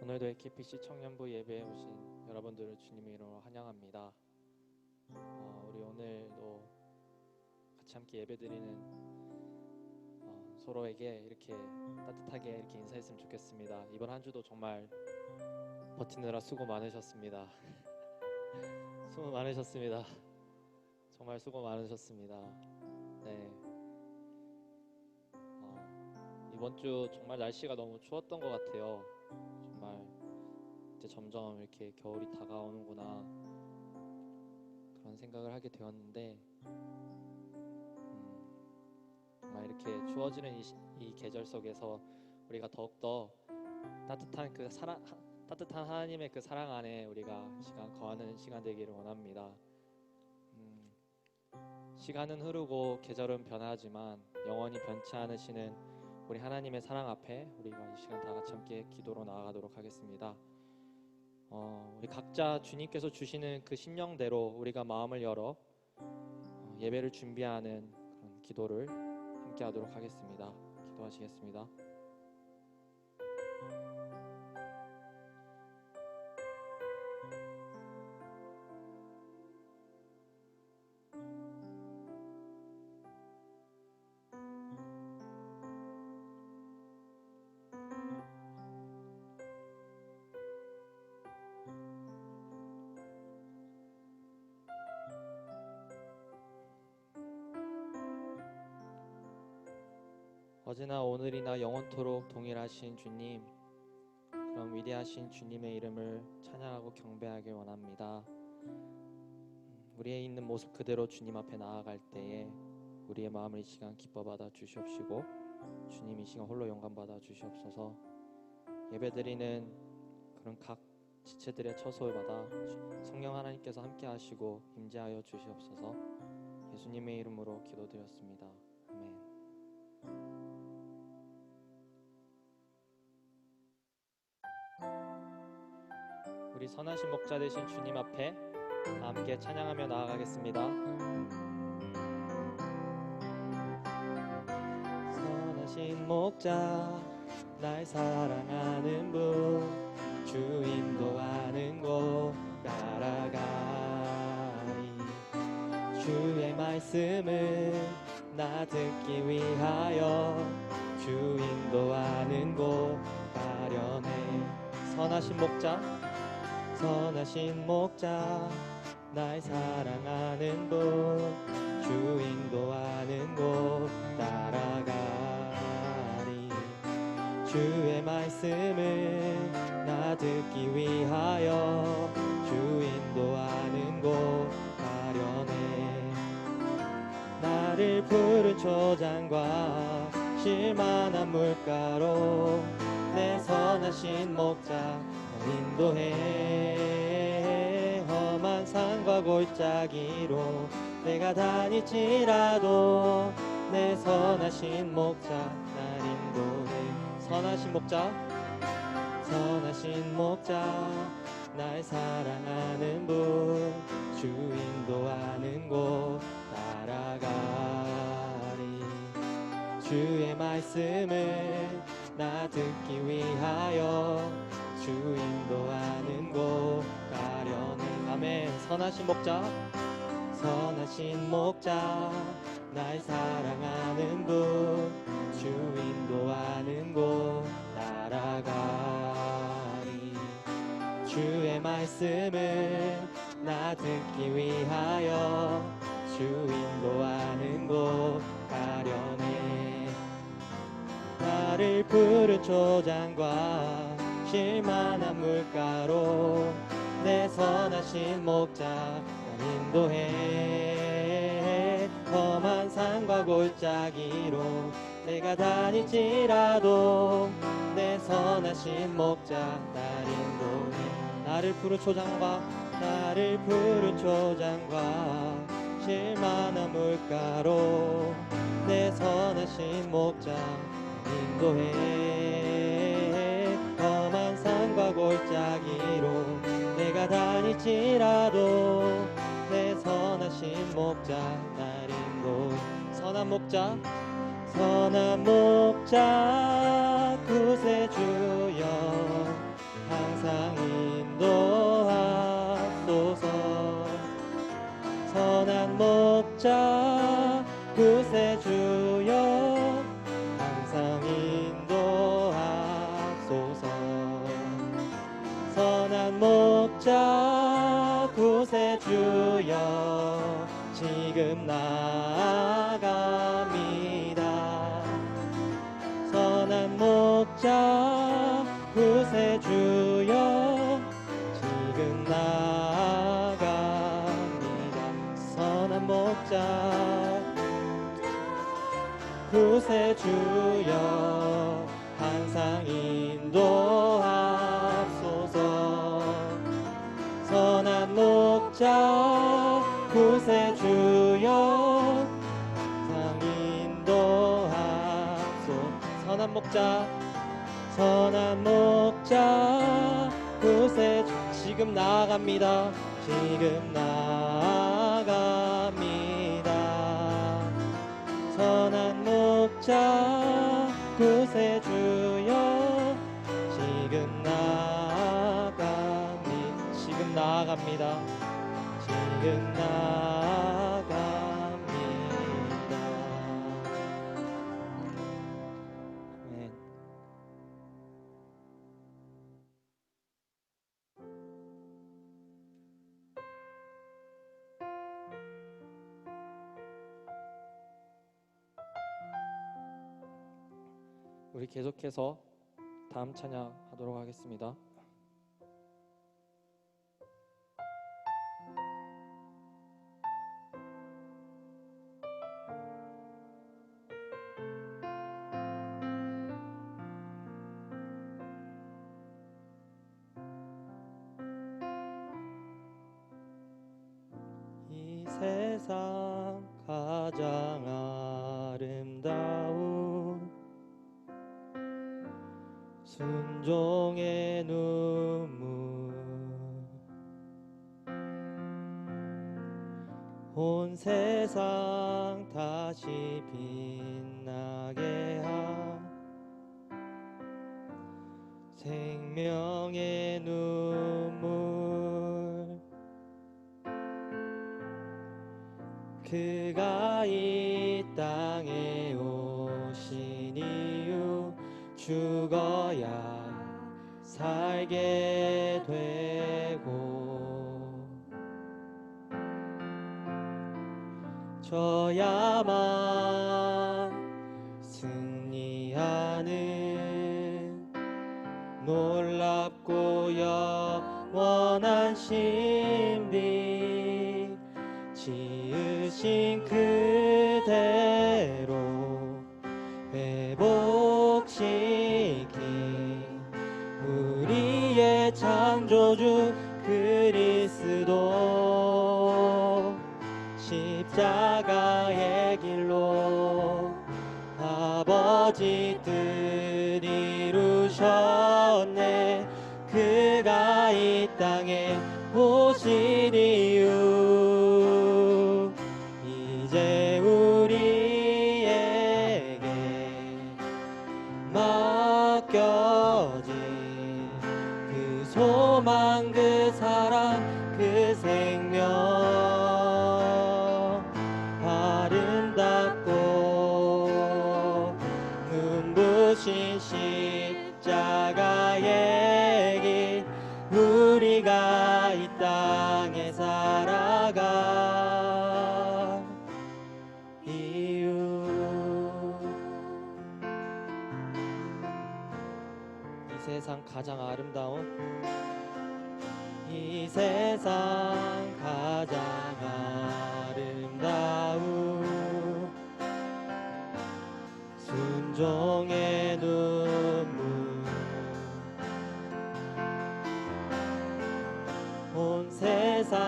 오늘도 AKPC 청년부 예배에 오신 여러분들을 주님의 이름으로 환영합니다. 우리 오늘도 같이 함께 예배드리는 서로에게 이렇게 따뜻하게 이렇게 인사했으면 좋겠습니다. 이번 한 주도 정말 버티느라 수고 많으셨습니다. 수고 많으셨습니다. 정말 수고 많으셨습니다. 네. 이번 주 정말 날씨가 너무 추웠던 것 같아요. 정말 이제 점점 이렇게 겨울이 다가오는구나 그런 생각을 하게 되었는데 정말 이렇게 추워지는 이 계절 속에서 우리가 더욱더 따뜻한 하나님의 그 사랑 안에 우리가 거하는 시간 되기를 원합니다. 시간은 흐르고 계절은 변하지만 영원히 변치 않으시는 우리 하나님의 사랑 앞에 우리가 이 시간 다 같이 함께 기도로 나아가도록 하겠습니다. 우리 각자 주님께서 주시는 그 심령대로 우리가 마음을 열어 예배를 준비하는 그런 기도를 함께 하도록 하겠습니다. 기도하시겠습니다. 어제나 오늘이나 영원토록 동일하신 주님, 그런 위대하신 주님의 이름을 찬양하고 경배하길 원합니다. 우리의 있는 모습 그대로 주님 앞에 나아갈 때에 우리의 마음을 이 시간 기뻐 받아 주시옵시고 주님 이 시간 홀로 영광 받아 주시옵소서. 예배드리는 그런 각 지체들의 처소를 받아 성령 하나님께서 함께 하시고 임재하여 주시옵소서. 예수님의 이름으로 기도드렸습니다. 아멘. 우리 선하신 목자 되신 주님 앞에 함께 찬양하며 나아가겠습니다. 선하신 목자 날 사랑하는 분 주 인도하는 곳 따라가리. 주의 말씀을 나 듣기 위하여 주 인도하는 곳 가려네. 선하신 목자 날 사랑하는 분 주 인도하는 곳 따라가리. 주의 말씀을 나 듣기 위하여 주 인도하는 곳 가려네. 나를 푸른 초장과 쉴만한 물가로 내 선하신 목자 인도해. 험한 산과 골짜기로 내가 다닐지라도 내 선하신 목자 날 인도해. 선하신 목자 날 사랑하는 분 주 인도하는 곳 따라가리. 주의 말씀을 나 듣기 위하여 주 인도하는 곳 가려네. 아멘. 선하신 목자 날 사랑하는 분 주 인도하는 곳 따라가리. 주의 말씀을 나 듣기 위하여 주 인도하는 곳 가려네. 나를 푸른 초장과 쉴만한 물가로 내 선하신 목자 날 인도해. 험한 산과 골짜기로 내가 다닐지라도 내 선하신 목자 날 인도해. 나를 푸른 초장과 쉴만한 물가로 내 선하신 목자 인도해. 험한 산과 골짜기로 내가 다닐지라도 내 선하신 목자 날 인도해. 선한 목자 구세주여 선한 목자 구세주여 지금 나아갑니다. 선한 목자 구세주여 지금 나아갑니다. 선한 목자 구세주여 항상 인도하소서. 선한 목자 구세주여 항상 인도하소서. 선한 목자 구세주 지금 나아갑니다. 지금 나아갑니다. 선한 목자 구세주여 지금 나아갑니다. 지금 나아갑니다. 아멘. 우리 계속해서 다음 찬양 하도록 하겠습니다. 이 세상 가장 아름다운 순종의 눈물 온 세상 다시 빛나게 한 생명의 눈물 그가 이 땅에 오신 이유 죽어야 살게 되고 져야만 승리하는 놀랍고 영원한 신비 지으신 그대로 회복시킨 우리의 창조주 그리스도 십자가의 길로 아버지 뜻 이루셨네. 그가 이 땅에 오신 이유 이제 우리에게 맡겨진 그 소망 그 사랑 그 생명 아름답고 눈부신 십자가의 길 우리가 이 땅에 살아가 이유 이 세상 가장 아름다운 이 세상 가장 아름다운 순종의 눈물 온 세상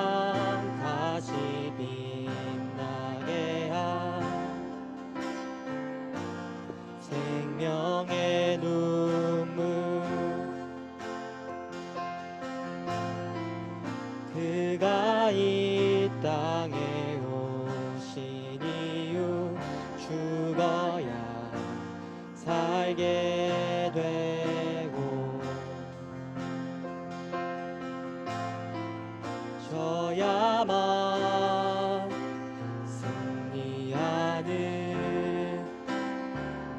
다시 빛나게 한 생명의 눈물 그가 이 땅에 오신 이유 죽어야 살게 되고 져야만 승리하는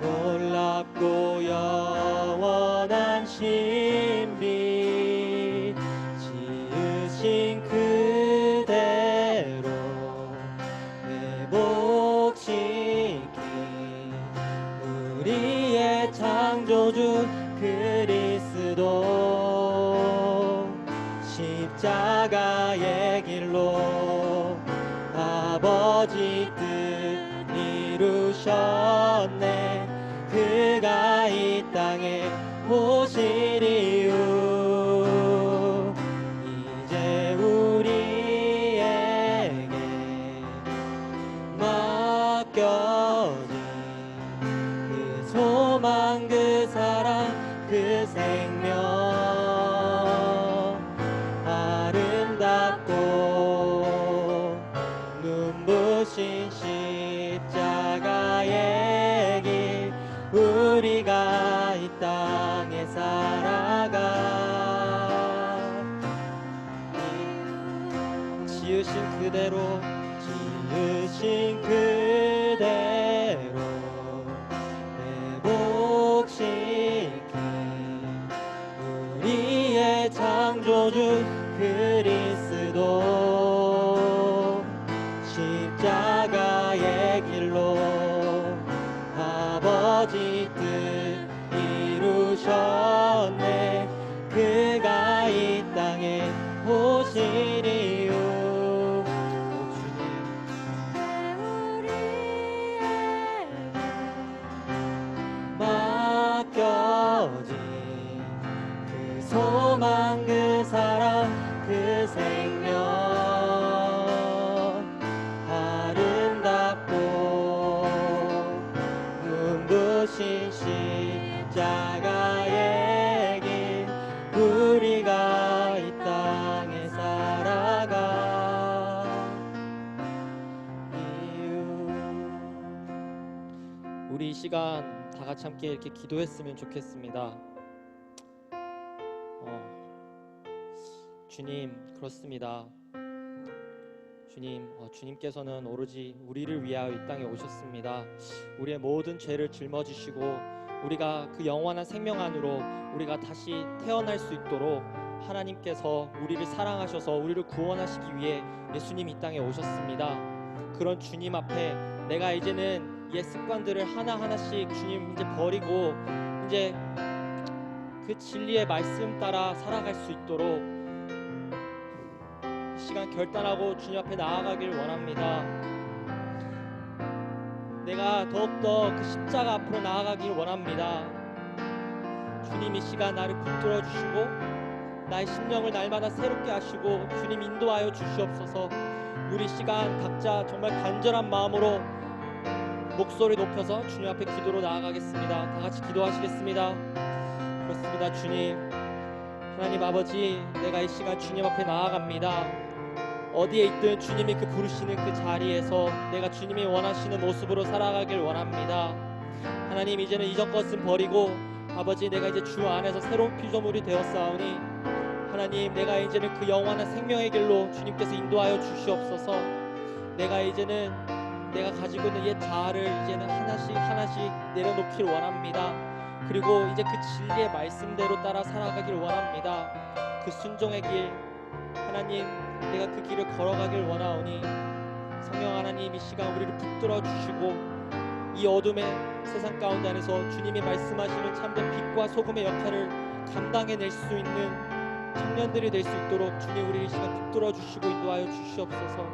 놀랍고 영원한 신비 십자가의 길로 아버지 뜻 이루셨네. 그가 이 땅에 오실 이유 이제 우리에게 맡겨진 그 소망 그 사랑 그 생명 아름답고 눈부신 십자가의 길 우리가 이 땅에 살아가 지으신 그대로 회복시킨 우리의 창조주 그리스도 십자가의 길로 아버지 뜻 이루셨네. 그가 이 땅에 오실 이유 맡겨진 그 소망 그 사랑 그 생명 아름답고 눈부신 십자가의 길 우리가 이 땅에 살아가 이유. 우리 이 시간 다 같이 함께 이렇게 기도했으면 좋겠습니다. 주님, 그렇습니다. 주님, 주님께서는 오로지 우리를 위하여 이 땅에 오셨습니다. 우리의 모든 죄를 짊어지시고 우리가 그 영원한 생명 안으로 우리가 다시 태어날 수 있도록 하나님께서 우리를 사랑하셔서 우리를 구원하시기 위해 예수님 이 땅에 오셨습니다. 그런 주님 앞에 내가 이제는 옛 습관들을 하나하나씩 주님 이제 버리고 이제 그 진리의 말씀 따라 살아갈 수 있도록 이 시간 결단하고 주님 앞에 나아가길 원합니다. 내가 더욱더 그 십자가 앞으로 나아가길 원합니다. 주님 이 시간 나를 붙들어 주시고 나의 심령을 날마다 새롭게 하시고 주님 인도하여 주시옵소서. 우리 시간 각자 정말 간절한 마음으로 목소리 높여서 주님 앞에 기도로 나아가겠습니다. 다 같이 기도하시겠습니다. 그렇습니다. 주님, 하나님 아버지, 내가 이 시간 주님 앞에 나아갑니다. 어디에 있든 주님이 그 부르시는 그 자리에서 내가 주님이 원하시는 모습으로 살아가길 원합니다. 하나님, 이제는 이전 것은 버리고 아버지, 내가 이제 주 안에서 새로운 피조물이 되었사오니 하나님, 내가 이제는 그 영원한 생명의 길로 주님께서 인도하여 주시옵소서. 내가 이제는 내가 가지고 있는 옛 자아를 이제는 하나씩 내려놓길 원합니다. 그리고 이제 그 진리의 말씀대로 따라 살아가길 원합니다. 그 순종의 길, 하나님, 내가 그 길을 걸어가길 원하오니 성령 하나님 이 시간 우리를 붙들어 주시고 이 어둠의 세상 가운데 안에서 주님이 말씀하시는 참된 빛과 소금의 역할을 감당해낼 수 있는 청년들이 될 수 있도록 주님 우리 이 시간 붙들어 주시고 인도하여 주시옵소서.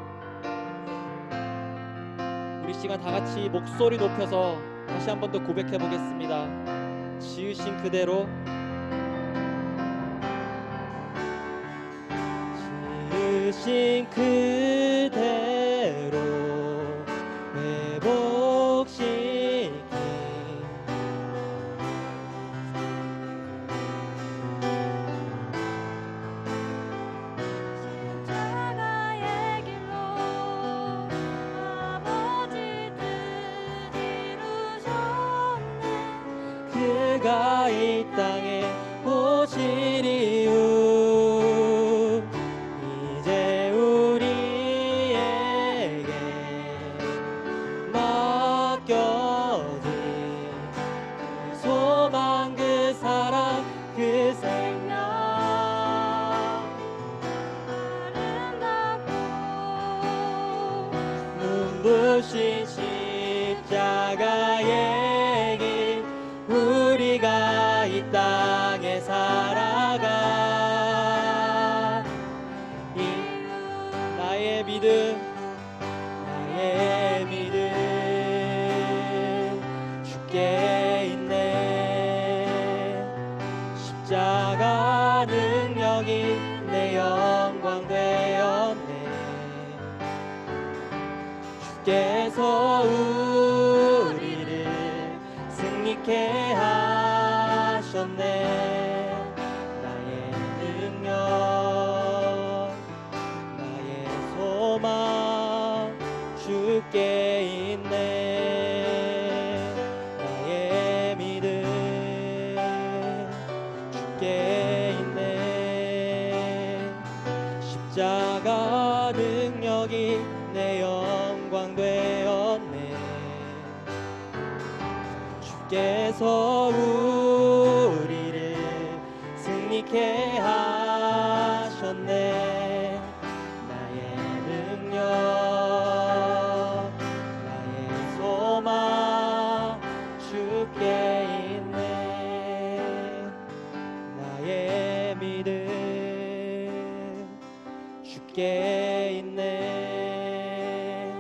우리 시간 다 같이 목소리 높여서 다시 한 번 더 고백해 보겠습니다. 지으신 그대로 지으신 그대로 회복시킨 십자가의 길로 아버지 뜻 이루셨네. 그가 이 땅에 오실 이유 이제 우리에게 맡겨진 그 소망 그 사랑 그 생명 아름답고 눈부신 십자가의 길 우리가 이 땅에 살아가 승리케 하셨네. 나의 능력, 나의 소망 주께 있네. 나의 믿음 주께 있네. 십자가 능력이 내 영광 되었네. 주께서 우리를 승리케 하셨네. 나의 능력, 나의 소망 주께 있네. 나의 믿음 주께 있네.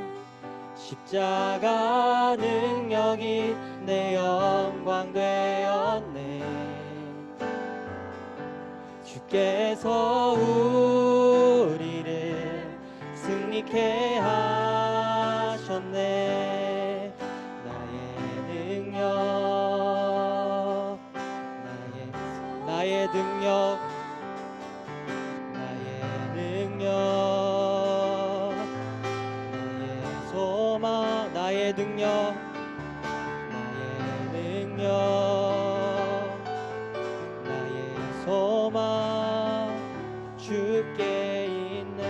십자가 능력이 내 영광 되었네. 주께서 우리를 승리케 하셨네. 나의 능력, 나의 능력, 나의 능력, 나의 소망, 나의 능력, 나의 능력, 나의 소망 주께 있네.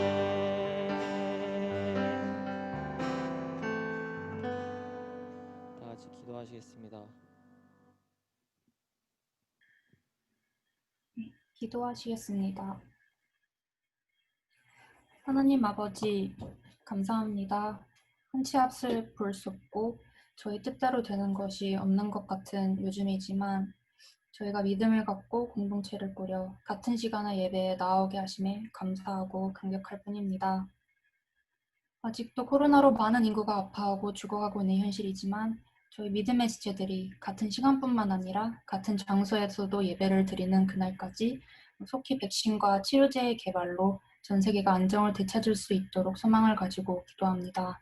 다 같이 기도하시겠습니다. 기도하시겠습니다. 하나님 아버지, 감사합니다. 한치 앞을 볼 수 없고 저희 뜻대로 되는 것이 없는 것 같은 요즘이지만 저희가 믿음을 갖고 공동체를 꾸려 같은 시간에 예배에 나오게 하심에 감사하고 감격할 뿐입니다. 아직도 코로나로 많은 인구가 아파하고 죽어가고 있는 현실이지만 저희 믿음의 지체들이 같은 시간뿐만 아니라 같은 장소에서도 예배를 드리는 그날까지 속히 백신과 치료제의 개발로 전 세계가 안정을 되찾을 수 있도록 소망을 가지고 기도합니다.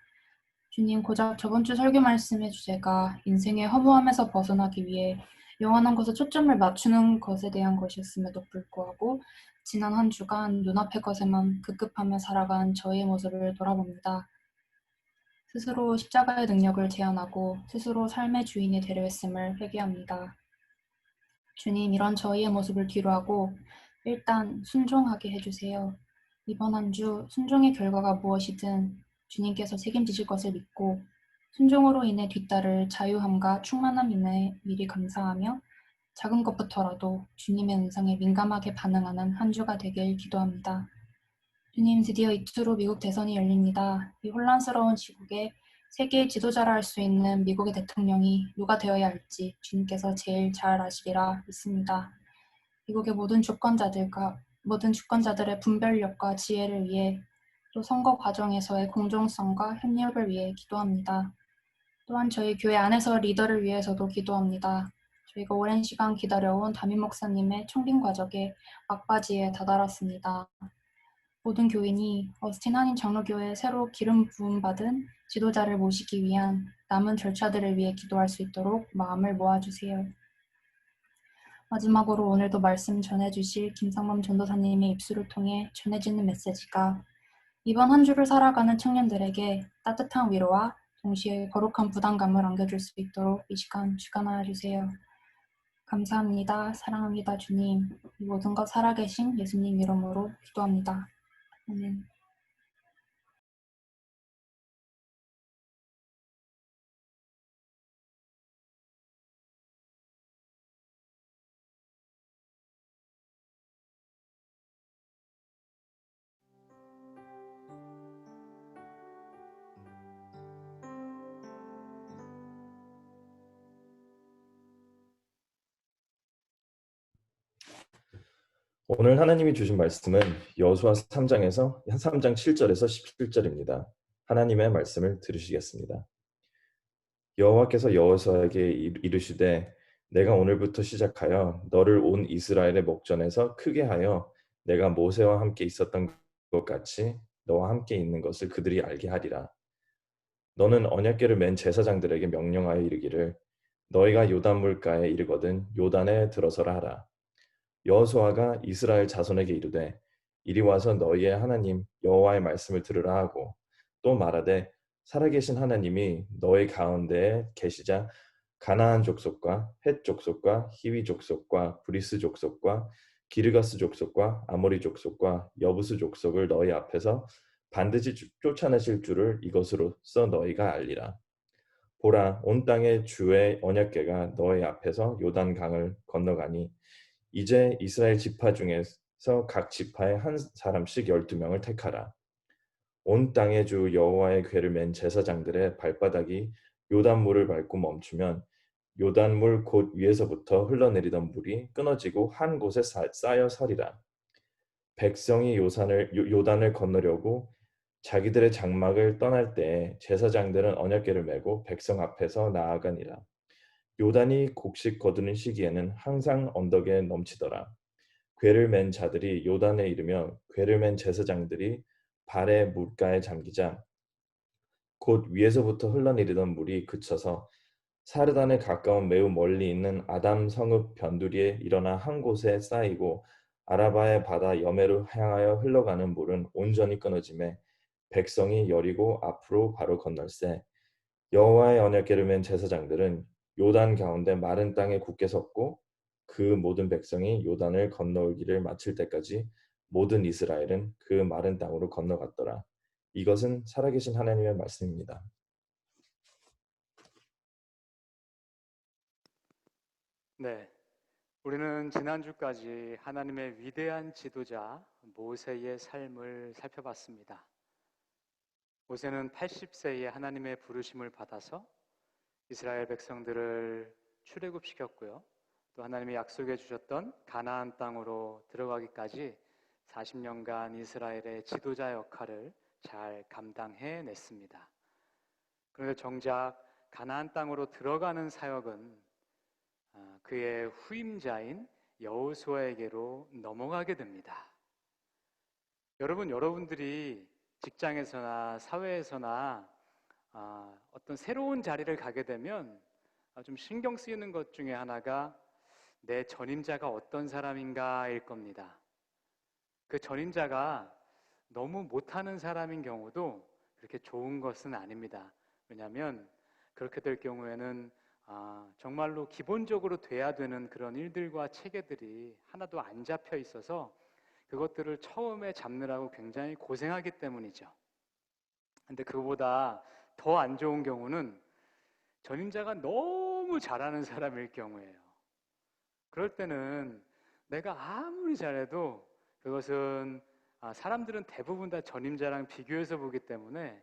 주님, 고작 저번 주 설교 말씀의 주제가 인생의 허무함에서 벗어나기 위해 영원한 것에 초점을 맞추는 것에 대한 것이었음에도 불구하고 지난 한 주간 눈앞의 것에만 급급하며 살아간 저희의 모습을 돌아봅니다. 스스로 십자가의 능력을 제안하고 스스로 삶의 주인이 되려 했음을 회개합니다. 주님, 이런 저희의 모습을 뒤로하고 일단 순종하게 해주세요. 이번 한 주 순종의 결과가 무엇이든 주님께서 책임지실 것을 믿고 순종으로 인해 뒤따를 자유함과 충만함 인해 미리 감사하며 작은 것부터라도 주님의 음성에 민감하게 반응하는 한 주가 되길 기도합니다. 주님, 드디어 이틀 후 미국 대선이 열립니다. 이 혼란스러운 시국에 세계의 지도자라 할 수 있는 미국의 대통령이 누가 되어야 할지 주님께서 제일 잘 아시리라 믿습니다. 미국의 모든 주권자들의 분별력과 지혜를 위해 또 선거 과정에서의 공정성과 협력을 위해 기도합니다. 또한 저희 교회 안에서 리더를 위해서도 기도합니다. 저희가 오랜 시간 기다려온 담임 목사님의 청빙 과정에 막바지에 다다랐습니다. 모든 교인이 어스틴 한인 장로교회에 새로 기름 부음받은 지도자를 모시기 위한 남은 절차들을 위해 기도할 수 있도록 마음을 모아주세요. 마지막으로 오늘도 말씀 전해주실 김상범 전도사님의 입술을 통해 전해지는 메시지가 이번 한 주를 살아가는 청년들에게 따뜻한 위로와 동시에 거룩한 부담감을 안겨줄 수 있도록 이 시간 주관하여 주세요. 감사합니다. 사랑합니다. 주님. 이 모든 것 살아계신 예수님 이름으로 기도합니다. 아멘. 오늘 하나님이 주신 말씀은 여호수아 3장에서 3장 7절에서 17절입니다. 하나님의 말씀을 들으시겠습니다. 여호와께서 여호수아에게 이르시되 내가 오늘부터 시작하여 너를 온 이스라엘의 목전에서 크게 하여 내가 모세와 함께 있었던 것 같이 너와 함께 있는 것을 그들이 알게 하리라. 너는 언약궤를 맨 제사장들에게 명령하여 이르기를 너희가 요단 물가에 이르거든 요단에 들어서라 하라. 여호수아가 이스라엘 자손에게 이르되 이리 와서 너희의 하나님 여호와의 말씀을 들으라 하고 또 말하되 살아계신 하나님이 너희 가운데에 계시자 가나안 족속과 헷 족속과 히위 족속과 브리스 족속과 기르가스 족속과 아모리 족속과 여부스 족속을 너희 앞에서 반드시 쫓아내실 줄을 이것으로써 너희가 알리라. 보라, 온 땅의 주의 언약궤가 너희 앞에서 요단 강을 건너가니 이제 이스라엘 지파 중에서 각 지파에 한 사람씩 12명을 택하라. 온 땅의 주 여호와의 궤를 맨 제사장들의 발바닥이 요단물을 밟고 멈추면 요단물 곧 위에서부터 흘러내리던 물이 끊어지고 한 곳에 쌓여 서리라. 백성이 요단을 건너려고 자기들의 장막을 떠날 때 제사장들은 언약궤를 메고 백성 앞에서 나아가니라. 요단이 곡식 거두는 시기에는 항상 언덕에 넘치더라. 궤를 맨 자들이 요단에 이르며 궤를 맨 제사장들이 발에 물가에 잠기자 곧 위에서부터 흘러내리던 물이 그쳐서 사르단에 가까운 매우 멀리 있는 아담 성읍 변두리에 일어나 한 곳에 쌓이고 아라바의 바다 여매로 향하여 흘러가는 물은 온전히 끊어지매 백성이 여리고 앞으로 바로 건널세. 여호와의 언약궤를 맨 제사장들은 요단 가운데 마른 땅에 굳게 섰고 그 모든 백성이 요단을 건너오기를 마칠 때까지 모든 이스라엘은 그 마른 땅으로 건너갔더라. 이것은 살아계신 하나님의 말씀입니다. 네, 우리는 지난주까지 하나님의 위대한 지도자 모세의 삶을 살펴봤습니다. 모세는 80세에 하나님의 부르심을 받아서 이스라엘 백성들을 출애굽시켰고요. 또 하나님이 약속해 주셨던 가나안 땅으로 들어가기까지 40년간 이스라엘의 지도자 역할을 잘 감당해냈습니다. 그런데 정작 가나안 땅으로 들어가는 사역은 그의 후임자인 여호수아에게로 넘어가게 됩니다. 여러분들이 직장에서나 사회에서나 어떤 새로운 자리를 가게 되면 좀 신경 쓰이는 것 중에 하나가 내 전임자가 어떤 사람인가일 겁니다. 그 전임자가 너무 못하는 사람인 경우도 그렇게 좋은 것은 아닙니다. 왜냐하면 그렇게 될 경우에는 정말로 기본적으로 돼야 되는 그런 일들과 체계들이 하나도 안 잡혀 있어서 그것들을 처음에 잡느라고 굉장히 고생하기 때문이죠. 근데 그거보다 더 안 좋은 경우는 전임자가 너무 잘하는 사람일 경우예요. 그럴 때는 내가 아무리 잘해도 그것은 사람들은 대부분 다 전임자랑 비교해서 보기 때문에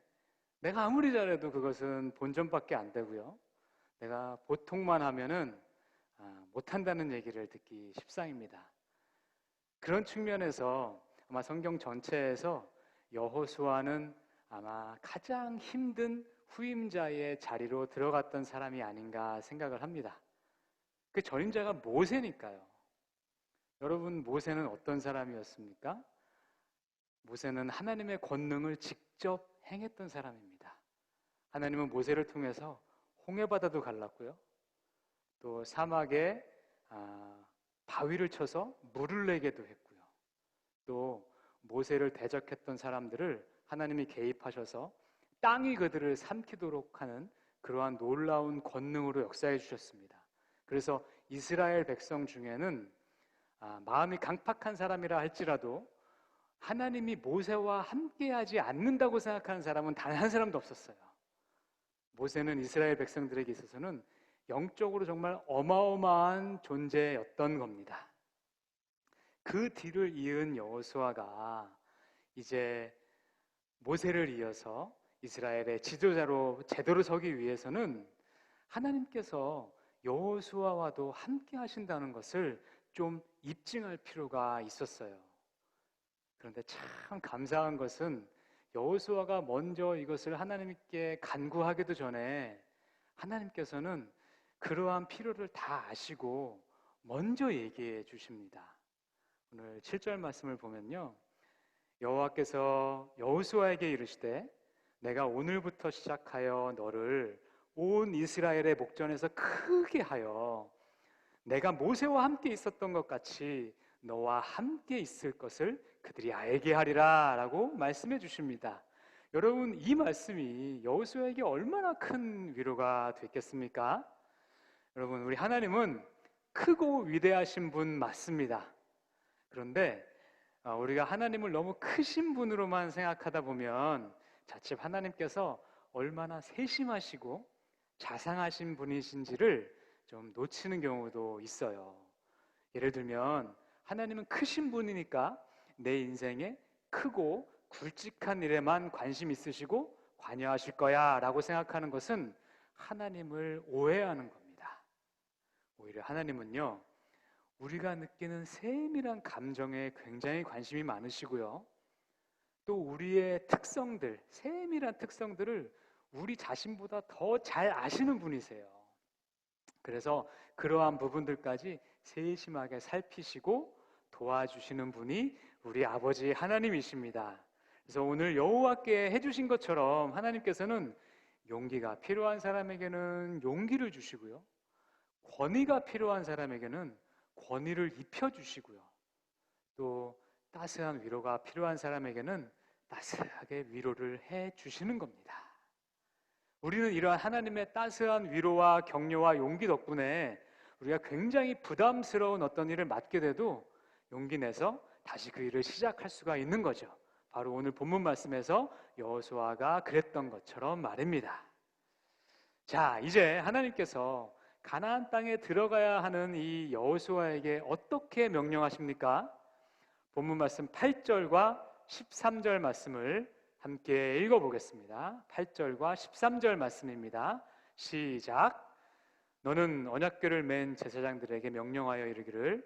내가 아무리 잘해도 그것은 본전밖에 안 되고요. 내가 보통만 하면은 못한다는 얘기를 듣기 십상입니다. 그런 측면에서 아마 성경 전체에서 여호수아는 아마 가장 힘든 후임자의 자리로 들어갔던 사람이 아닌가 생각을 합니다. 그 전임자가 모세니까요. 여러분, 모세는 어떤 사람이었습니까? 모세는 하나님의 권능을 직접 행했던 사람입니다. 하나님은 모세를 통해서 홍해바다도 갈랐고요. 또 사막에 바위를 쳐서 물을 내게도 했고요. 또 모세를 대적했던 사람들을 하나님이 개입하셔서 땅이 그들을 삼키도록 하는 그러한 놀라운 권능으로 역사해 주셨습니다. 그래서 이스라엘 백성 중에는 마음이 강팍한 사람이라 할지라도 하나님이 모세와 함께하지 않는다고 생각하는 사람은 단 한 사람도 없었어요. 모세는 이스라엘 백성들에게 있어서는 영적으로 정말 어마어마한 존재였던 겁니다. 그 뒤를 이은 여호수아가 이제 모세를 이어서 이스라엘의 지도자로 제대로 서기 위해서는 하나님께서 여호수아와도 함께 하신다는 것을 좀 입증할 필요가 있었어요. 그런데 참 감사한 것은 여호수아가 먼저 이것을 하나님께 간구하기도 전에 하나님께서는 그러한 필요를 다 아시고 먼저 얘기해 주십니다. 오늘 7절 말씀을 보면요, 여호와께서 여호수아에게 이르시되 내가 오늘부터 시작하여 너를 온 이스라엘의 목전에서 크게 하여 내가 모세와 함께 있었던 것 같이 너와 함께 있을 것을 그들이 알게 하리라 라고 말씀해 주십니다. 여러분, 이 말씀이 여호수아에게 얼마나 큰 위로가 됐겠습니까? 여러분, 우리 하나님은 크고 위대하신 분 맞습니다. 그런데 우리가 하나님을 너무 크신 분으로만 생각하다 보면 자칫 하나님께서 얼마나 세심하시고 자상하신 분이신지를 좀 놓치는 경우도 있어요. 예를 들면 하나님은 크신 분이니까 내 인생에 크고 굵직한 일에만 관심 있으시고 관여하실 거야 라고 생각하는 것은 하나님을 오해하는 겁니다. 오히려 하나님은요, 우리가 느끼는 세밀한 감정에 굉장히 관심이 많으시고요, 또 우리의 특성들, 세밀한 특성들을 우리 자신보다 더 잘 아시는 분이세요. 그래서 그러한 부분들까지 세심하게 살피시고 도와주시는 분이 우리 아버지 하나님이십니다. 그래서 오늘 여호와께 해주신 것처럼 하나님께서는 용기가 필요한 사람에게는 용기를 주시고요, 권위가 필요한 사람에게는 권위를 입혀주시고요, 또 따스한 위로가 필요한 사람에게는 따스하게 위로를 해주시는 겁니다. 우리는 이러한 하나님의 따스한 위로와 격려와 용기 덕분에 우리가 굉장히 부담스러운 어떤 일을 맡게 돼도 용기 내서 다시 그 일을 시작할 수가 있는 거죠. 바로 오늘 본문 말씀에서 여호수아가 그랬던 것처럼 말입니다. 자, 이제 하나님께서 가나안 땅에 들어가야 하는 이 여호수아에게 어떻게 명령하십니까? 본문 말씀 8절과 13절 말씀을 함께 읽어보겠습니다. 8절과 13절 말씀입니다. 시작. 너는 언약궤를 맨 제사장들에게 명령하여 이르기를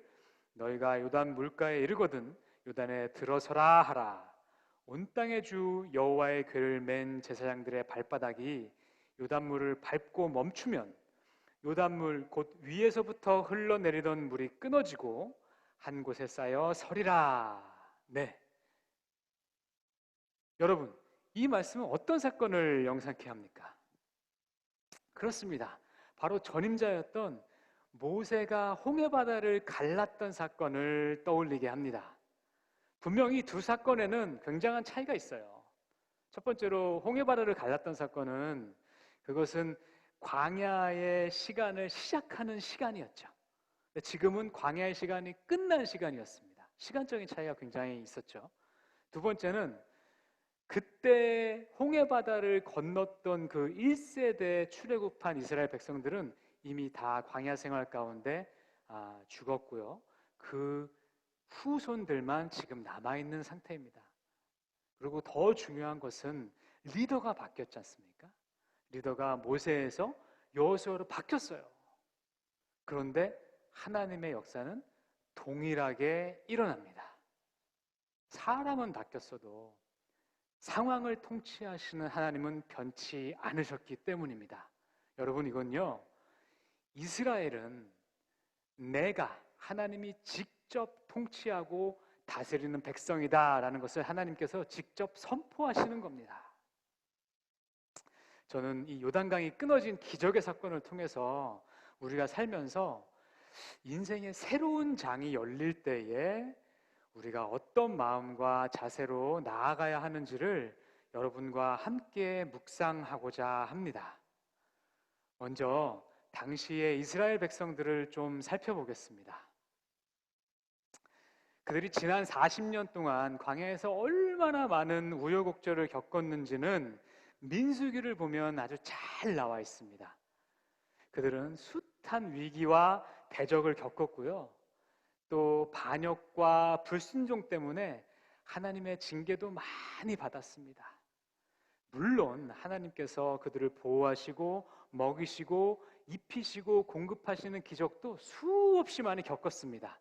너희가 요단 물가에 이르거든 요단에 들어서라 하라. 온 땅의 주 여호와의 궤를 맨 제사장들의 발바닥이 요단물을 밟고 멈추면 요단물 곧 위에서부터 흘러내리던 물이 끊어지고 한 곳에 쌓여 서리라. 네, 여러분, 이 말씀은 어떤 사건을 영상케 합니까? 그렇습니다. 바로 전임자였던 모세가 홍해바다를 갈랐던 사건을 떠올리게 합니다. 분명히 두 사건에는 굉장한 차이가 있어요. 첫 번째로 홍해바다를 갈랐던 사건은 그것은 광야의 시간을 시작하는 시간이었죠. 지금은 광야의 시간이 끝난 시간이었습니다. 시간적인 차이가 굉장히 있었죠. 두 번째는 그때 홍해바다를 건넜던 그 1세대 출애굽한 이스라엘 백성들은 이미 다 광야 생활 가운데 죽었고요. 그 후손들만 지금 남아있는 상태입니다. 그리고 더 중요한 것은 리더가 바뀌었지 않습니까? 리더가 모세에서 여호수아로 바뀌었어요. 그런데 하나님의 역사는 동일하게 일어납니다. 사람은 바뀌었어도 상황을 통치하시는 하나님은 변치 않으셨기 때문입니다. 여러분, 이건요, 이스라엘은 내가 하나님이 직접 통치하고 다스리는 백성이다라는 것을 하나님께서 직접 선포하시는 겁니다. 저는 이 요단강이 끊어진 기적의 사건을 통해서 우리가 살면서 인생의 새로운 장이 열릴 때에 우리가 어떤 마음과 자세로 나아가야 하는지를 여러분과 함께 묵상하고자 합니다. 먼저 당시의 이스라엘 백성들을 좀 살펴보겠습니다. 그들이 지난 40년 동안 광야에서 얼마나 많은 우여곡절을 겪었는지는 민수기를 보면 아주 잘 나와 있습니다. 그들은 숱한 위기와 대적을 겪었고요, 또 반역과 불순종 때문에 하나님의 징계도 많이 받았습니다. 물론 하나님께서 그들을 보호하시고 먹이시고 입히시고 공급하시는 기적도 수없이 많이 겪었습니다.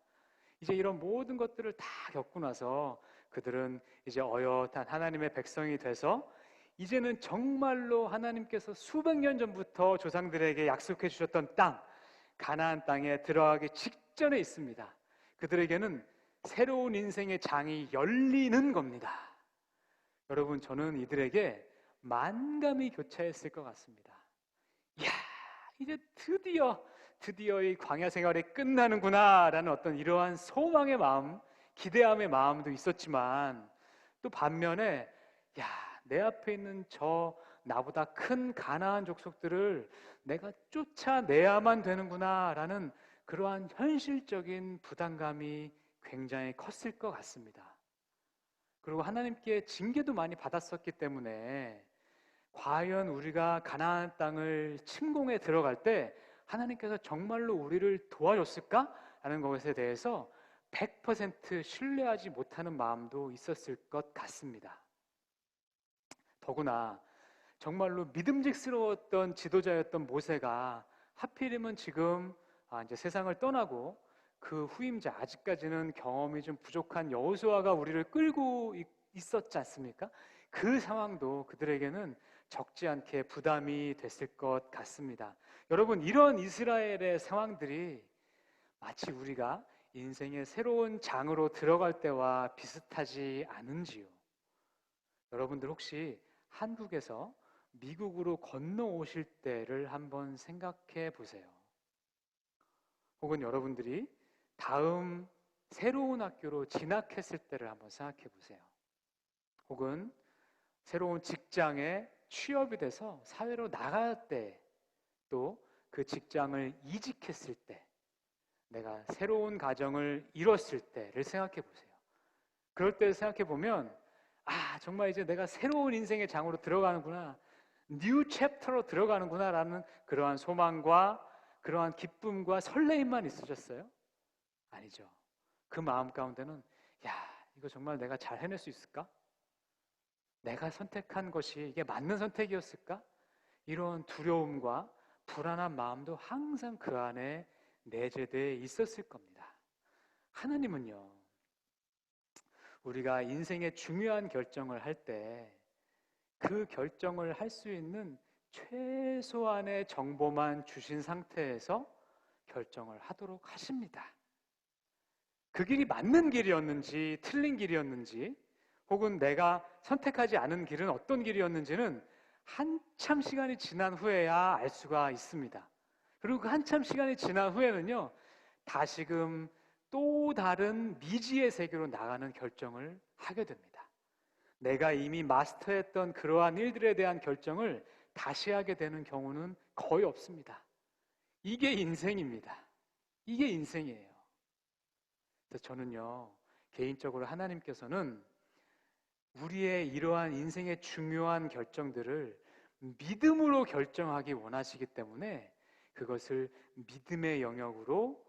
이제 이런 모든 것들을 다 겪고 나서 그들은 이제 어엿한 하나님의 백성이 돼서 이제는 정말로 하나님께서 수백 년 전부터 조상들에게 약속해 주셨던 땅, 가나안 땅에 들어가기 직전에 있습니다. 그들에게는 새로운 인생의 장이 열리는 겁니다. 여러분, 저는 이들에게 만감이 교차했을 것 같습니다. 이야, 이제 드디어 이 광야 생활이 끝나는구나라는 어떤 이러한 소망의 마음, 기대함의 마음도 있었지만 또 반면에 야, 내 앞에 있는 저 나보다 큰 가나안 족속들을 내가 쫓아내야만 되는구나라는 그러한 현실적인 부담감이 굉장히 컸을 것 같습니다. 그리고 하나님께 징계도 많이 받았었기 때문에 과연 우리가 가나안 땅을 침공해 들어갈 때 하나님께서 정말로 우리를 도와줬을까? 라는 것에 대해서 100% 신뢰하지 못하는 마음도 있었을 것 같습니다. 더구나 정말로 믿음직스러웠던 지도자였던 모세가 하필이면 지금 이제 세상을 떠나고 그 후임자, 아직까지는 경험이 좀 부족한 여호수아가 우리를 끌고 있었지 않습니까? 그 상황도 그들에게는 적지 않게 부담이 됐을 것 같습니다. 여러분, 이런 이스라엘의 상황들이 마치 우리가 인생의 새로운 장으로 들어갈 때와 비슷하지 않은지요? 여러분들 혹시 한국에서 미국으로 건너오실 때를 한번 생각해 보세요. 혹은 여러분들이 다음 새로운 학교로 진학했을 때를 한번 생각해 보세요. 혹은 새로운 직장에 취업이 돼서 사회로 나갈 때, 또 그 직장을 이직했을 때, 내가 새로운 가정을 이뤘을 때를 생각해 보세요. 그럴 때 생각해 보면 정말 이제 내가 새로운 인생의 장으로 들어가는구나, 뉴 챕터로 들어가는구나 라는 그러한 소망과 그러한 기쁨과 설레임만 있으셨어요? 아니죠. 그 마음 가운데는 이거 정말 내가 잘 해낼 수 있을까? 내가 선택한 것이 이게 맞는 선택이었을까? 이런 두려움과 불안한 마음도 항상 그 안에 내재되어 있었을 겁니다. 하나님은요, 우리가 인생의 중요한 결정을 할 때 그 결정을 할 수 있는 최소한의 정보만 주신 상태에서 결정을 하도록 하십니다. 그 길이 맞는 길이었는지 틀린 길이었는지, 혹은 내가 선택하지 않은 길은 어떤 길이었는지는 한참 시간이 지난 후에야 알 수가 있습니다. 그리고 그 한참 시간이 지난 후에는요, 다시금 또 다른 미지의 세계로 나가는 결정을 하게 됩니다. 내가 이미 마스터했던 그러한 일들에 대한 결정을 다시 하게 되는 경우는 거의 없습니다. 이게 인생입니다. 이게 인생이에요. 그래서 저는요, 개인적으로 하나님께서는 우리의 이러한 인생의 중요한 결정들을 믿음으로 결정하기 원하시기 때문에 그것을 믿음의 영역으로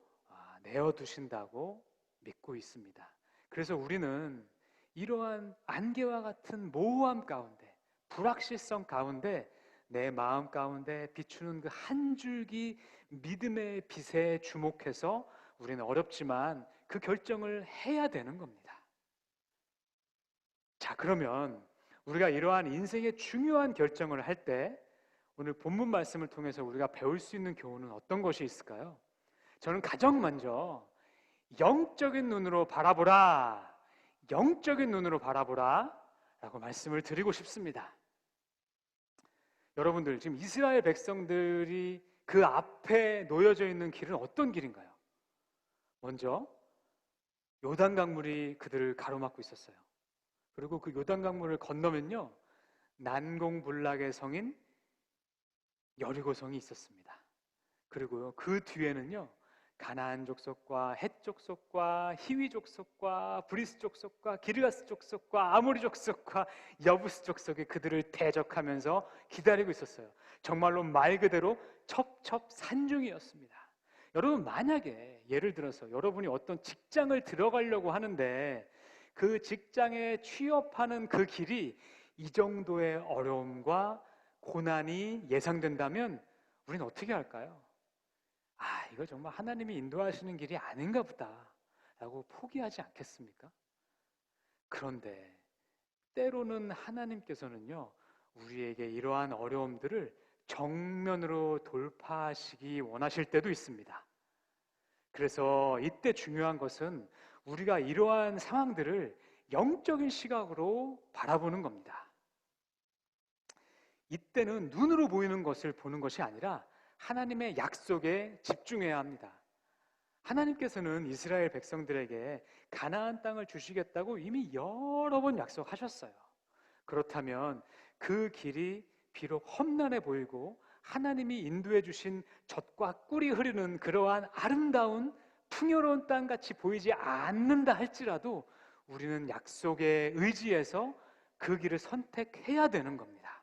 내어두신다고 믿고 있습니다. 그래서 우리는 이러한 안개와 같은 모호함 가운데, 불확실성 가운데 내 마음 가운데 비추는 그 한 줄기 믿음의 빛에 주목해서 우리는 어렵지만 그 결정을 해야 되는 겁니다. 자, 그러면 우리가 이러한 인생의 중요한 결정을 할 때 오늘 본문 말씀을 통해서 우리가 배울 수 있는 교훈은 어떤 것이 있을까요? 저는 가장 먼저 영적인 눈으로 바라보라, 영적인 눈으로 바라보라 라고 말씀을 드리고 싶습니다. 여러분들, 지금 이스라엘 백성들이 그 앞에 놓여져 있는 길은 어떤 길인가요? 먼저 요단강물이 그들을 가로막고 있었어요. 그리고 그 요단강물을 건너면요, 난공불락의 성인 여리고성이 있었습니다. 그리고요, 그 뒤에는요, 가나안 족속과 헷 족속과 히위 족속과 브리스 족속과 기르가스 족속과 아모리 족속과 여부스 족속이 그들을 대적하면서 기다리고 있었어요. 정말로 말 그대로 첩첩산중이었습니다. 여러분, 만약에 예를 들어서 여러분이 어떤 직장을 들어가려고 하는데 그 직장에 취업하는 그 길이 이 정도의 어려움과 고난이 예상된다면 우리는 어떻게 할까요? 이거 정말 하나님이 인도하시는 길이 아닌가 보다 라고 포기하지 않겠습니까? 그런데 때로는 하나님께서는요, 우리에게 이러한 어려움들을 정면으로 돌파하시기 원하실 때도 있습니다. 그래서 이때 중요한 것은 우리가 이러한 상황들을 영적인 시각으로 바라보는 겁니다. 이때는 눈으로 보이는 것을 보는 것이 아니라 하나님의 약속에 집중해야 합니다. 하나님께서는 이스라엘 백성들에게 가나안 땅을 주시겠다고 이미 여러 번 약속하셨어요. 그렇다면 그 길이 비록 험난해 보이고 하나님이 인도해 주신 젖과 꿀이 흐르는 그러한 아름다운 풍요로운 땅같이 보이지 않는다 할지라도 우리는 약속에 의지해서 그 길을 선택해야 되는 겁니다.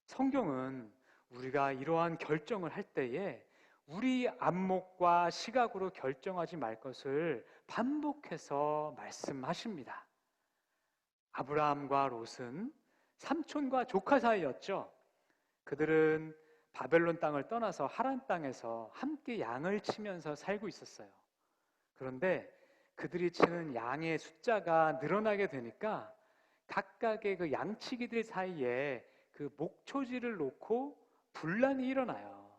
성경은 우리가 이러한 결정을 할 때에 우리 안목과 시각으로 결정하지 말 것을 반복해서 말씀하십니다. 아브라함과 롯은 삼촌과 조카 사이였죠. 그들은 바벨론 땅을 떠나서 하란 땅에서 함께 양을 치면서 살고 있었어요. 그런데 그들이 치는 양의 숫자가 늘어나게 되니까 각각의 그 양치기들 사이에 그 목초지를 놓고 분란이 일어나요.